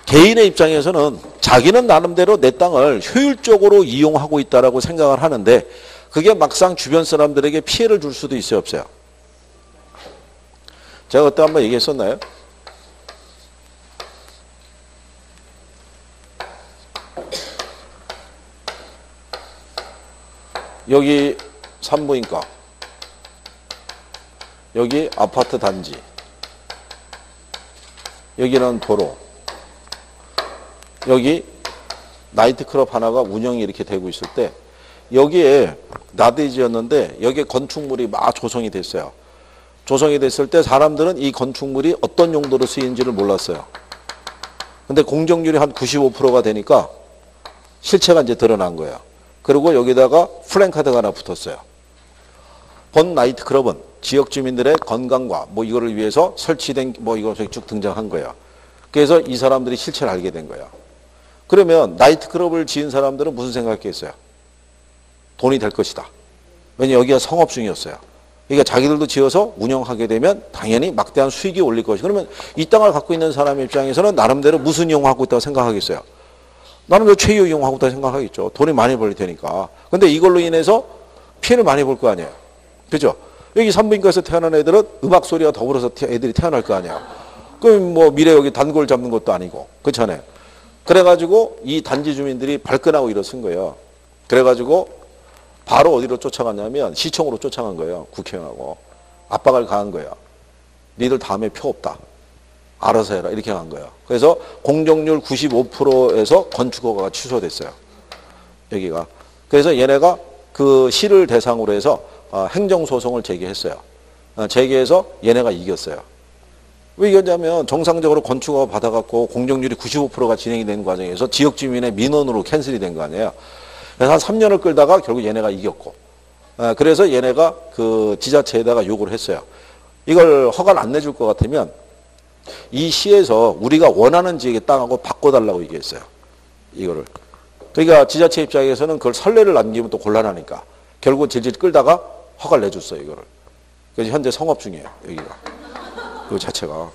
개인의 입장에서는 자기는 나름대로 내 땅을 효율적으로 이용하고 있다라고 생각을 하는데 그게 막상 주변 사람들에게 피해를 줄 수도 있어요, 없어요? 제가 그때 한번 얘기했었나요? 여기 산부인과, 여기 아파트 단지, 여기는 도로, 여기 나이트클럽 하나가 운영이 이렇게 되고 있을 때 여기에 나대지였는데 여기에 건축물이 막 조성이 됐어요. 조성이 됐을 때 사람들은 이 건축물이 어떤 용도로 쓰이는지를 몰랐어요. 근데 공정률이 한 95%가 되니까 실체가 이제 드러난 거예요. 그리고 여기다가 플랜카드가 하나 붙었어요. 본 나이트클럽은 지역 주민들의 건강과 뭐 이거를 위해서 설치된 뭐 이거 쭉 등장한 거예요. 그래서 이 사람들이 실체를 알게 된 거예요. 그러면 나이트클럽을 지은 사람들은 무슨 생각했겠어요? 돈이 될 것이다. 왜냐면 여기가 성업 중이었어요. 그러니까 자기들도 지어서 운영하게 되면 당연히 막대한 수익이 올릴 것이. 그러면 이 땅을 갖고 있는 사람의 입장에서는 나름대로 무슨 이용하고 있다고 생각하겠어요? 나름대로 최유 이용하고 있다고 생각하겠죠. 돈이 많이 벌릴 테니까. 근데 이걸로 인해서 피해를 많이 볼 거 아니에요. 그죠? 여기 산부인과에서 태어난 애들은 음악 소리와 더불어서 애들이 태어날 거 아니에요. 그럼 뭐 미래 여기 단골 잡는 것도 아니고. 그렇잖아요. 그래가지고 이 단지 주민들이 발끈하고 일어선 거예요. 그래가지고 바로 어디로 쫓아갔냐면 시청으로 쫓아간 거예요. 국회의원하고. 압박을 가한 거예요. 니들 다음에 표 없다. 알아서 해라. 이렇게 간 거예요. 그래서 공정률 95%에서 건축허가가 취소됐어요. 여기가. 그래서 얘네가 그 시를 대상으로 해서 행정소송을 제기했어요. 제기해서 얘네가 이겼어요. 왜 이겼냐면 정상적으로 건축허가 받아갖고 공정률이 95%가 진행이 되는 과정에서 지역 주민의 민원으로 캔슬이 된 거 아니에요. 그래서 한 3년을 끌다가 결국 얘네가 이겼고. 그래서 얘네가 그 지자체에다가 요구를 했어요. 이걸 허가를 안 내줄 것 같으면 이 시에서 우리가 원하는 지역의 땅하고 바꿔달라고 얘기했어요. 이거를. 그러니까 지자체 입장에서는 그걸 선례를 남기면 또 곤란하니까 결국 질질 끌다가 허가를 내줬어요. 이거를. 그래서 현재 성업 중이에요. 여기가. 그 자체가.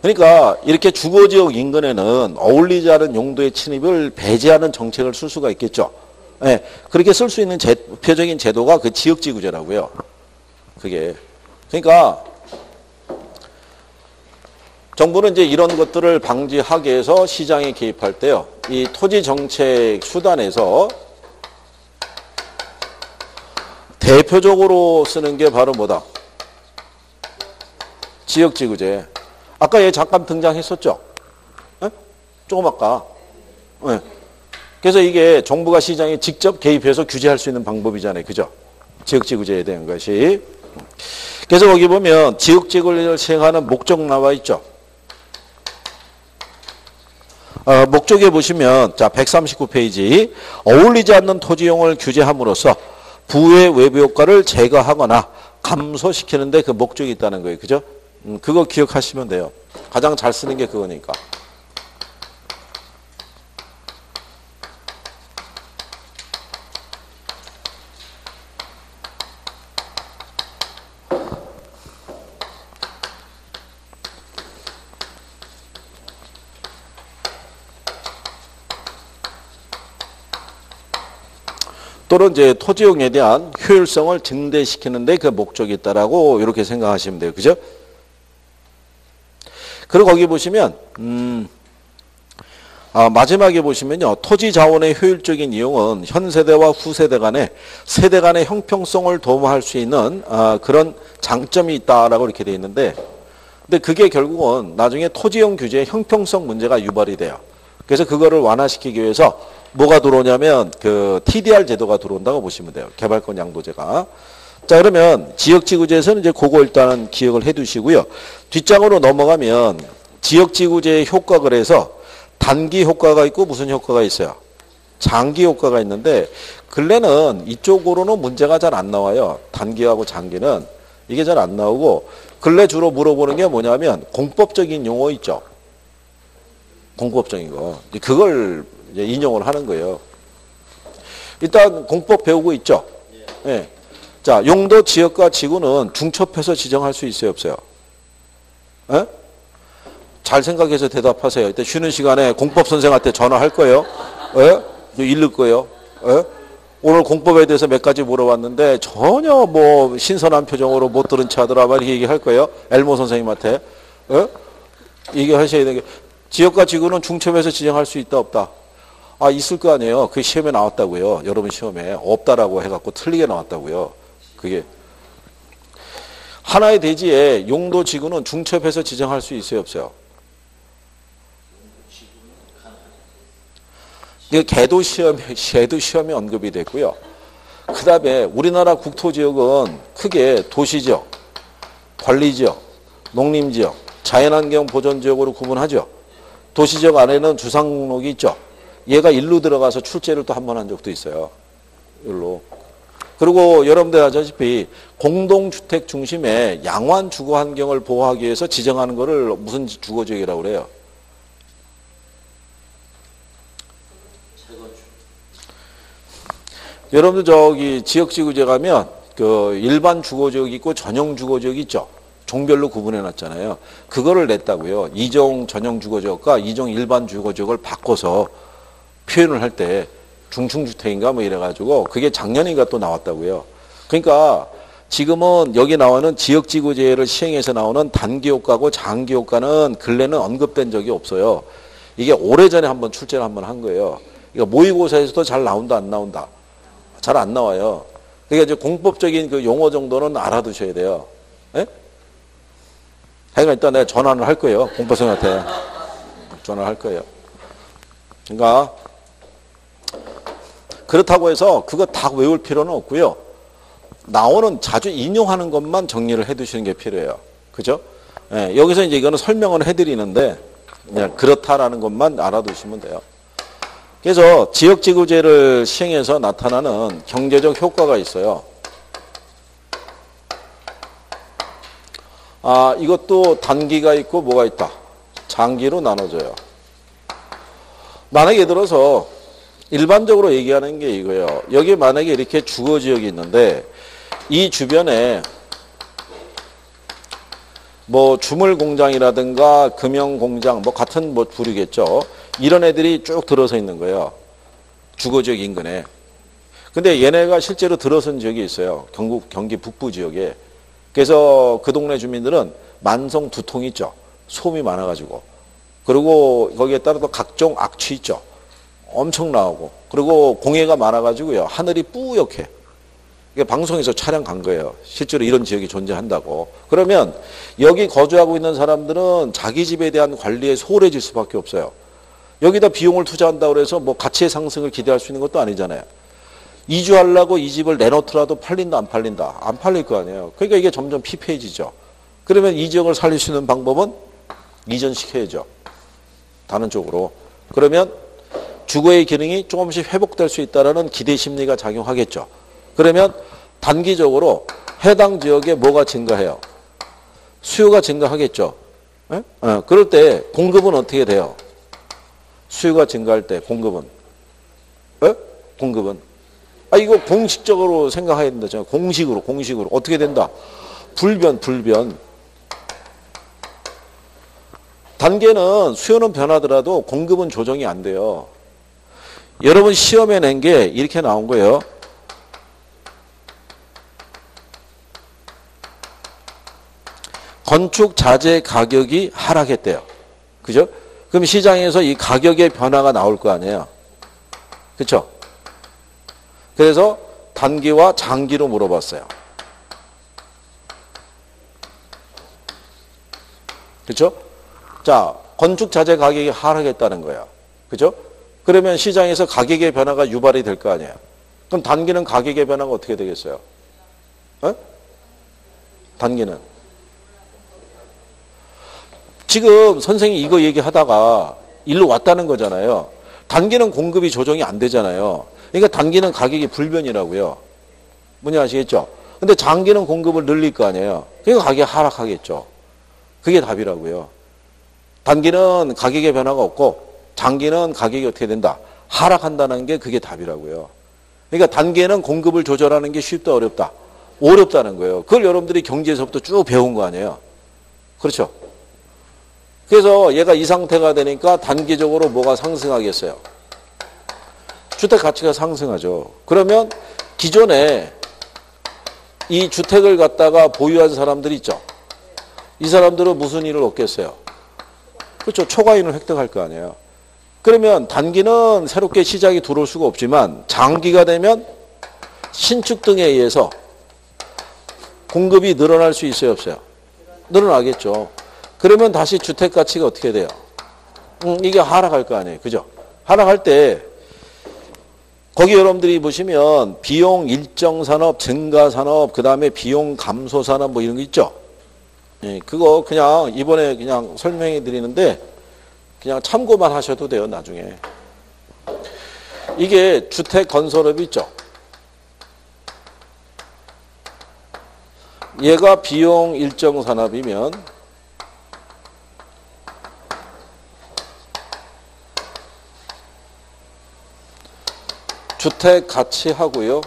그러니까 이렇게 주거지역 인근에는 어울리지 않은 용도의 침입을 배제하는 정책을 쓸 수가 있겠죠. 네, 그렇게 쓸 수 있는 대표적인 제도가 그 지역지구제라고요. 그게. 그러니까 정부는 이제 이런 것들을 방지하기 위해서 시장에 개입할 때요. 이 토지정책 수단에서 대표적으로 쓰는 게 바로 뭐다? 지역지구제. 아까 얘 잠깐 등장했었죠? 네? 조금 아까. 네. 그래서 이게 정부가 시장에 직접 개입해서 규제할 수 있는 방법이잖아요. 그죠? 지역지구제에 대한 것이. 그래서 거기 보면 지역지구를 시행하는 목적 나와 있죠? 목적에 보시면 자 139페이지 어울리지 않는 토지용을 규제함으로써 부의 외부 효과를 제거하거나 감소시키는데 그 목적이 있다는 거예요. 그죠? 그거 기억하시면 돼요. 가장 잘 쓰는 게 그거니까. 또는 이제 토지용에 대한 효율성을 증대시키는데 그 목적이 있다라고 이렇게 생각하시면 돼요. 그죠? 그리고 거기 보시면 마지막에 보시면요. 토지 자원의 효율적인 이용은 현 세대와 후세대 간의 세대 간의 형평성을 도모할 수 있는 그런 장점이 있다라고 이렇게 돼 있는데 근데 그게 결국은 나중에 토지용 규제의 형평성 문제가 유발이 돼요. 그래서 그거를 완화시키기 위해서 뭐가 들어오냐면 그 TDR 제도가 들어온다고 보시면 돼요. 개발권 양도제가. 자, 그러면 지역지구제에서는 이제 그거 일단은 기억을 해 두시고요. 뒷장으로 넘어가면 지역지구제의 효과를 해서 단기 효과가 있고 무슨 효과가 있어요? 장기 효과가 있는데 근래는 이쪽으로는 문제가 잘 안 나와요. 단기하고 장기는 이게 잘 안 나오고 근래 주로 물어보는 게 뭐냐면 공법적인 용어 있죠. 공법적인 거. 그걸 이제 인용을 하는 거예요. 일단 공법 배우고 있죠. 네. 자, 용도 지역과 지구는 중첩해서 지정할 수 있어요, 없어요? 네? 잘 생각해서 대답하세요. 이때 쉬는 시간에 공법 선생한테 전화할 거예요. 네? 읽을 거예요. 네? 오늘 공법에 대해서 몇 가지 물어봤는데 전혀 뭐 신선한 표정으로 못 들은 차더라 막 이렇게 얘기할 거예요. 엘모 선생님한테. 네? 얘기하셔야 되는 게 지역과 지구는 중첩해서 지정할 수 있다 없다. 있을 거 아니에요. 그게 시험에 나왔다고요. 여러분 시험에. 없다라고 해갖고 틀리게 나왔다고요. 그게. 하나의 대지에 용도 지구는 중첩해서 지정할 수 있어요, 없어요? 이게 개도 시험에 언급이 됐고요. 그 다음에 우리나라 국토지역은 크게 도시지역, 관리지역, 농림지역, 자연환경 보존지역으로 구분하죠. 도시지역 안에는 주상목록이 있죠. 얘가 일로 들어가서 출제를 또 한 번 한 적도 있어요. 일로. 그리고 여러분들 아시다시피 공동주택 중심의 양환 주거 환경을 보호하기 위해서 지정하는 거를 무슨 주거지역이라고 그래요? 여러분들 저기 지역지구제 가면 그 일반 주거지역이 있고 전용 주거지역이 있죠. 종별로 구분해 놨잖아요. 그거를 냈다고요. 2종 전용 주거지역과 2종 일반 주거지역을 바꿔서 표현을 할 때 중층주택인가 뭐 이래가지고 그게 작년인가 또 나왔다고요. 그러니까 지금은 여기 나오는 지역지구제를 시행해서 나오는 단기효과고 장기효과는 근래는 언급된 적이 없어요. 이게 오래전에 한번 출제를 한번 한 거예요. 그러니까 모의고사에서도 잘 나온다 안 나온다. 잘 안 나와요. 그러니까 이제 공법적인 그 용어 정도는 알아두셔야 돼요. 예? 하여간 일단 내가 전화를 할 거예요. 공법생한테. 전화를 할 거예요. 그러니까 그렇다고 해서 그거 다 외울 필요는 없고요. 나오는 자주 인용하는 것만 정리를 해 두시는 게 필요해요. 그죠? 예, 여기서 이제 이거는 설명을 해 드리는데 그냥 그렇다라는 것만 알아두시면 돼요. 그래서 지역지구제를 시행해서 나타나는 경제적 효과가 있어요. 이것도 단기가 있고 뭐가 있다. 장기로 나눠져요. 만약에 들어서 일반적으로 얘기하는 게 이거예요. 여기 만약에 이렇게 주거지역이 있는데 이 주변에 뭐 주물공장이라든가 금형공장 뭐 같은 뭐 부류겠죠. 이런 애들이 쭉 들어서 있는 거예요. 주거지역 인근에. 근데 얘네가 실제로 들어선 지역이 있어요. 경기 북부 지역에. 그래서 그 동네 주민들은 만성 두통이 있죠. 소음이 많아가지고. 그리고 거기에 따라 또 각종 악취 있죠. 엄청 나오고. 그리고 공해가 많아가지고요. 하늘이 뿌옇게. 이게 방송에서 촬영 간 거예요. 실제로 이런 지역이 존재한다고. 그러면 여기 거주하고 있는 사람들은 자기 집에 대한 관리에 소홀해질 수밖에 없어요. 여기다 비용을 투자한다고 해서 뭐 가치의 상승을 기대할 수 있는 것도 아니잖아요. 이주하려고 이 집을 내놓더라도 팔린다 안 팔린다? 안 팔릴 거 아니에요. 그러니까 이게 점점 피폐해지죠. 그러면 이 지역을 살릴 수 있는 방법은 이전시켜야죠. 다른 쪽으로. 그러면 주거의 기능이 조금씩 회복될 수 있다는 기대 심리가 작용하겠죠. 그러면 단기적으로 해당 지역에 뭐가 증가해요? 수요가 증가하겠죠. 그럴 때 공급은 어떻게 돼요? 수요가 증가할 때 공급은? 공급은? 이거 공식적으로 생각해야 된다. 공식으로. 어떻게 된다? 불변. 단계는 수요는 변하더라도 공급은 조정이 안 돼요. 여러분 시험에 낸 게 이렇게 나온 거예요. 건축 자재 가격이 하락했대요. 그죠? 그럼 시장에서 이 가격의 변화가 나올 거 아니에요. 그렇죠? 그래서 단기와 장기로 물어봤어요. 그렇죠? 자, 건축 자재 가격이 하락했다는 거예요. 그죠? 그러면 시장에서 가격의 변화가 유발이 될 거 아니에요. 그럼 단기는 가격의 변화가 어떻게 되겠어요? 단기는. 지금 선생님이 이거 얘기하다가 일로 왔다는 거잖아요. 단기는 공급이 조정이 안 되잖아요. 그러니까 단기는 가격이 불변이라고요. 뭔지 아시겠죠? 근데 장기는 공급을 늘릴 거 아니에요. 그러니까 가격이 하락하겠죠. 그게 답이라고요. 단기는 가격의 변화가 없고 장기는 가격이 어떻게 된다? 하락한다는 게 그게 답이라고요. 그러니까 단기에는 공급을 조절하는 게 쉽다 어렵다? 어렵다는 거예요. 그걸 여러분들이 경제에서부터 쭉 배운 거 아니에요. 그렇죠? 그래서 얘가 이 상태가 되니까 단기적으로 뭐가 상승하겠어요? 주택 가치가 상승하죠. 그러면 기존에 이 주택을 갖다가 보유한 사람들이 있죠. 이 사람들은 무슨 일을 얻겠어요? 그렇죠. 초과인을 획득할 거 아니에요. 그러면 단기는 새롭게 시장이 들어올 수가 없지만 장기가 되면 신축 등에 의해서 공급이 늘어날 수 있어요, 없어요? 늘어나겠죠. 그러면 다시 주택 가치가 어떻게 돼요? 이게 하락할 거 아니에요. 그죠? 하락할 때 거기 여러분들이 보시면 비용 일정 산업, 증가 산업, 그 다음에 비용 감소 산업 뭐 이런 거 있죠? 예, 그거 그냥 이번에 그냥 설명해 드리는데 그냥 참고만 하셔도 돼요, 나중에. 이게 주택 건설업이 있죠? 얘가 비용 일정 산업이면 주택 가치하고요.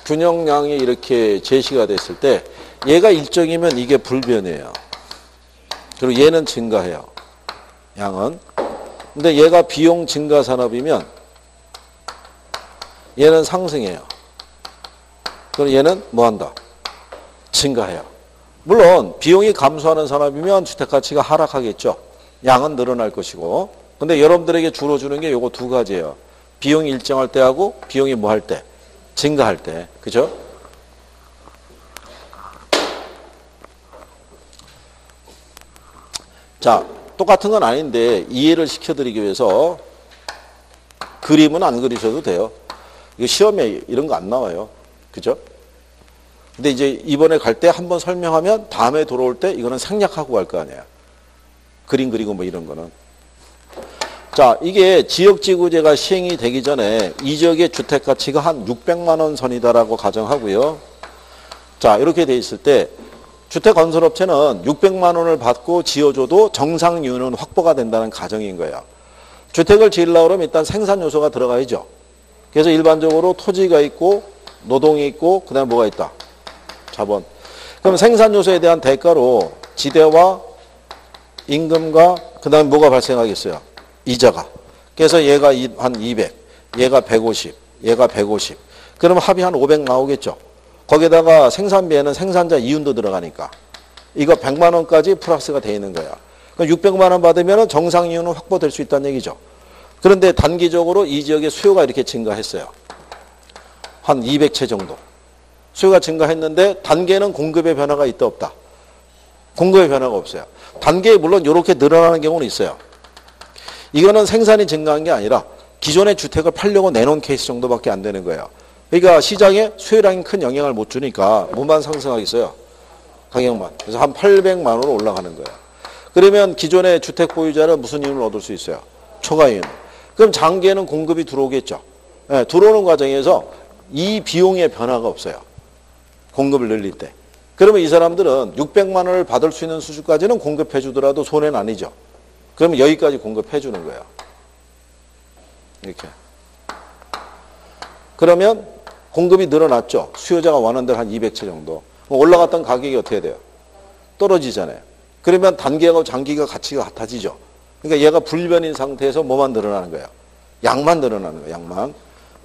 균형량이 이렇게 제시가 됐을 때 얘가 일정이면 이게 불변이에요. 그리고 얘는 증가해요. 양은. 근데 얘가 비용 증가 산업이면 얘는 상승해요. 그럼 얘는 뭐 한다? 증가해요. 물론 비용이 감소하는 산업이면 주택가치가 하락하겠죠. 양은 늘어날 것이고. 근데 여러분들에게 주로 주는 게 요거 두 가지예요. 비용이 일정할 때하고 비용이 뭐 할 때? 증가할 때. 그죠? 자, 똑같은 건 아닌데 이해를 시켜드리기 위해서 그림은 안 그리셔도 돼요. 이거 시험에 이런 거 안 나와요. 그죠? 근데 이제 이번에 갈 때 한번 설명하면 다음에 돌아올 때 이거는 생략하고 갈 거 아니에요. 그림 그리고 뭐 이런 거는. 자, 이게 지역지구제가 시행이 되기 전에 이 지역의 주택가치가 한 600만 원 선이다라고 가정하고요. 자, 이렇게 돼 있을 때 주택건설업체는 600만 원을 받고 지어줘도 정상이유는 확보가 된다는 가정인 거예요. 주택을 지으려고 그러면 일단 생산 요소가 들어가야죠. 그래서 일반적으로 토지가 있고 노동이 있고 그다음에 뭐가 있다? 자본. 그럼 생산 요소에 대한 대가로 지대와 임금과 그다음에 뭐가 발생하겠어요? 이자가. 그래서 얘가 한 200, 얘가 150, 얘가 150. 그러면 합이 한 500 나오겠죠. 거기다가 생산비에는 생산자 이윤도 들어가니까 이거 100만 원까지 플러스가 돼 있는 거야. 그럼 600만 원 받으면 정상 이윤은 확보될 수 있다는 얘기죠. 그런데 단기적으로 이 지역의 수요가 이렇게 증가했어요. 한 200채 정도. 수요가 증가했는데 단계는 공급의 변화가 있다 없다? 공급의 변화가 없어요. 단계에 물론 이렇게 늘어나는 경우는 있어요. 이거는 생산이 증가한 게 아니라 기존의 주택을 팔려고 내놓은 케이스 정도밖에 안 되는 거예요. 그러니까 시장에 수요량이 큰 영향을 못 주니까 뭐만 상승하겠어요? 가격만. 그래서 한 800만 원으로 올라가는 거예요. 그러면 기존의 주택 보유자는 무슨 이윤을 얻을 수 있어요? 초과 이윤. 그럼 장기에는 공급이 들어오겠죠. 네, 들어오는 과정에서 이 비용의 변화가 없어요. 공급을 늘릴 때. 그러면 이 사람들은 600만 원을 받을 수 있는 수준까지는 공급해 주더라도 손해는 아니죠. 그러면 여기까지 공급해 주는 거예요. 이렇게. 그러면 공급이 늘어났죠. 수요자가 원하는 대로 한 200채 정도. 올라갔던 가격이 어떻게 돼요? 떨어지잖아요. 그러면 단기하고 장기가 가치가 같아지죠. 그러니까 얘가 불변인 상태에서 뭐만 늘어나는 거예요? 양만 늘어나는 거예요. 양만.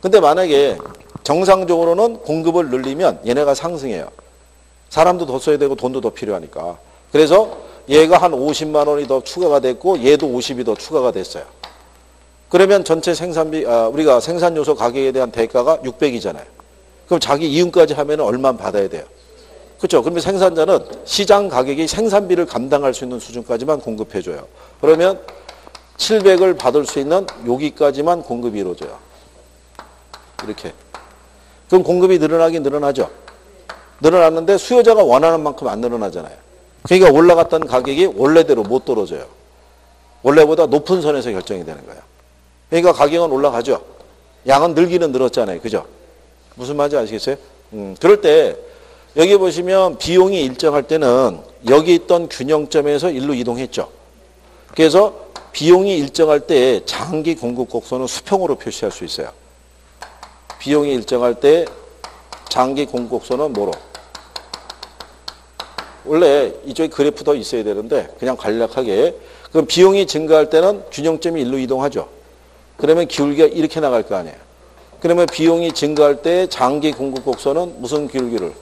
근데 만약에 정상적으로는 공급을 늘리면 얘네가 상승해요. 사람도 더 써야 되고 돈도 더 필요하니까. 그래서 얘가 한 50만 원이 더 추가가 됐고 얘도 50이 더 추가가 됐어요. 그러면 전체 생산비, 우리가 생산 요소 가격에 대한 대가가 600이잖아요. 그럼 자기 이윤까지 하면 얼마 받아야 돼요? 그렇죠. 그러면 생산자는 시장 가격이 생산비를 감당할 수 있는 수준까지만 공급해줘요. 그러면 700을 받을 수 있는 여기까지만 공급이 이루어져요. 이렇게. 그럼 공급이 늘어나긴 늘어나죠. 늘어났는데 수요자가 원하는 만큼 안 늘어나잖아요. 그러니까 올라갔던 가격이 원래대로 못 떨어져요. 원래보다 높은 선에서 결정이 되는 거예요. 그러니까 가격은 올라가죠. 양은 늘기는 늘었잖아요. 그죠? 무슨 말인지 아시겠어요? 그럴 때 여기 보시면 비용이 일정할 때는 여기 있던 균형점에서 일로 이동했죠. 그래서 비용이 일정할 때 장기 공급 곡선은 수평으로 표시할 수 있어요. 비용이 일정할 때 장기 공급 곡선은 뭐로? 원래 이쪽에 그래프 더 있어야 되는데 그냥 간략하게. 그럼 비용이 증가할 때는 균형점이 일로 이동하죠. 그러면 기울기가 이렇게 나갈 거 아니에요. 그러면 비용이 증가할 때 장기 공급 곡선은 무슨 기울기를?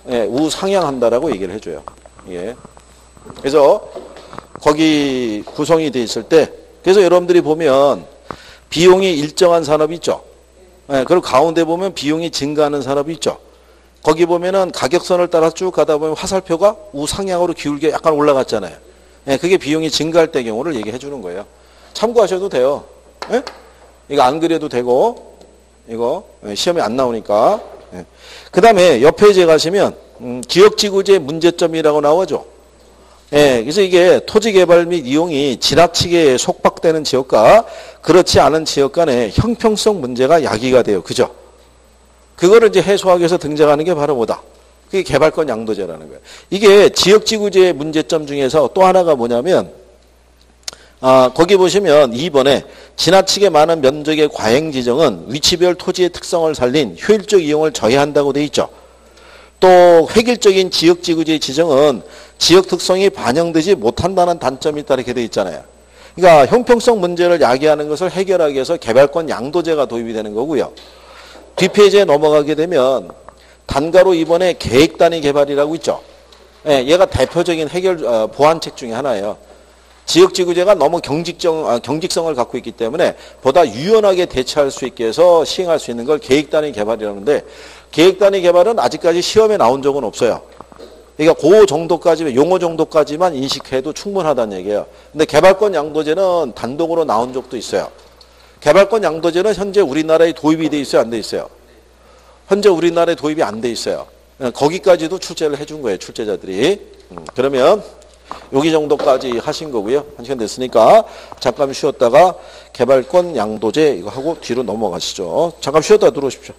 예, 우상향한다라고 얘기를 해줘요. 예. 그래서 거기 구성이 돼 있을 때, 그래서 여러분들이 보면 비용이 일정한 산업이 있죠. 예, 그리고 가운데 보면 비용이 증가하는 산업이 있죠. 거기 보면은 가격선을 따라 쭉 가다 보면 화살표가 우상향으로 기울기가 약간 올라갔잖아요. 예, 그게 비용이 증가할 때 경우를 얘기해 주는 거예요. 참고하셔도 돼요. 예? 이거 안 그려도 되고, 이거 시험에 안 나오니까. 예. 그 다음에 옆에 이제 가시면 지역지구제 문제점이라고 나오죠. 예, 그래서 이게 토지개발 및 이용이 지나치게 속박되는 지역과 그렇지 않은 지역 간의 형평성 문제가 야기가 돼요. 그죠? 그거를 이제 해소하기 위해서 등장하는 게 바로 뭐다? 그게 개발권 양도제라는 거예요. 이게 지역지구제의 문제점 중에서 또 하나가 뭐냐면, 거기 보시면 2번에 지나치게 많은 면적의 과행 지정은 위치별 토지의 특성을 살린 효율적 이용을 저해한다고 돼 있죠. 또 획일적인 지역지구제 지정은 지역 특성이 반영되지 못한다는 단점이 있다 이렇게 돼 있잖아요. 그러니까 형평성 문제를 야기하는 것을 해결하기 위해서 개발권 양도제가 도입이 되는 거고요. 뒷페이지에 넘어가게 되면 단가로 이번에 계획 단위 개발이라고 있죠. 예, 얘가 대표적인 해결 보완책 중에 하나예요. 지역지구제가 너무 경직성을 갖고 있기 때문에 보다 유연하게 대처할 수 있게 해서 시행할 수 있는 걸 계획 단위 개발이라는데, 계획 단위 개발은 아직까지 시험에 나온 적은 없어요. 그러니까 그 정도까지만, 용어 정도까지만 인식해도 충분하다는 얘기예요. 근데 개발권 양도제는 단독으로 나온 적도 있어요. 개발권 양도제는 현재 우리나라에 도입이 돼 있어요, 안 돼 있어요? 현재 우리나라에 도입이 안 돼 있어요. 거기까지도 출제를 해준 거예요, 출제자들이. 그러면 여기 정도까지 하신 거고요. 1시간 됐으니까 잠깐 쉬었다가 개발권 양도제 이거 하고 뒤로 넘어가시죠. 잠깐 쉬었다 들어오십시오.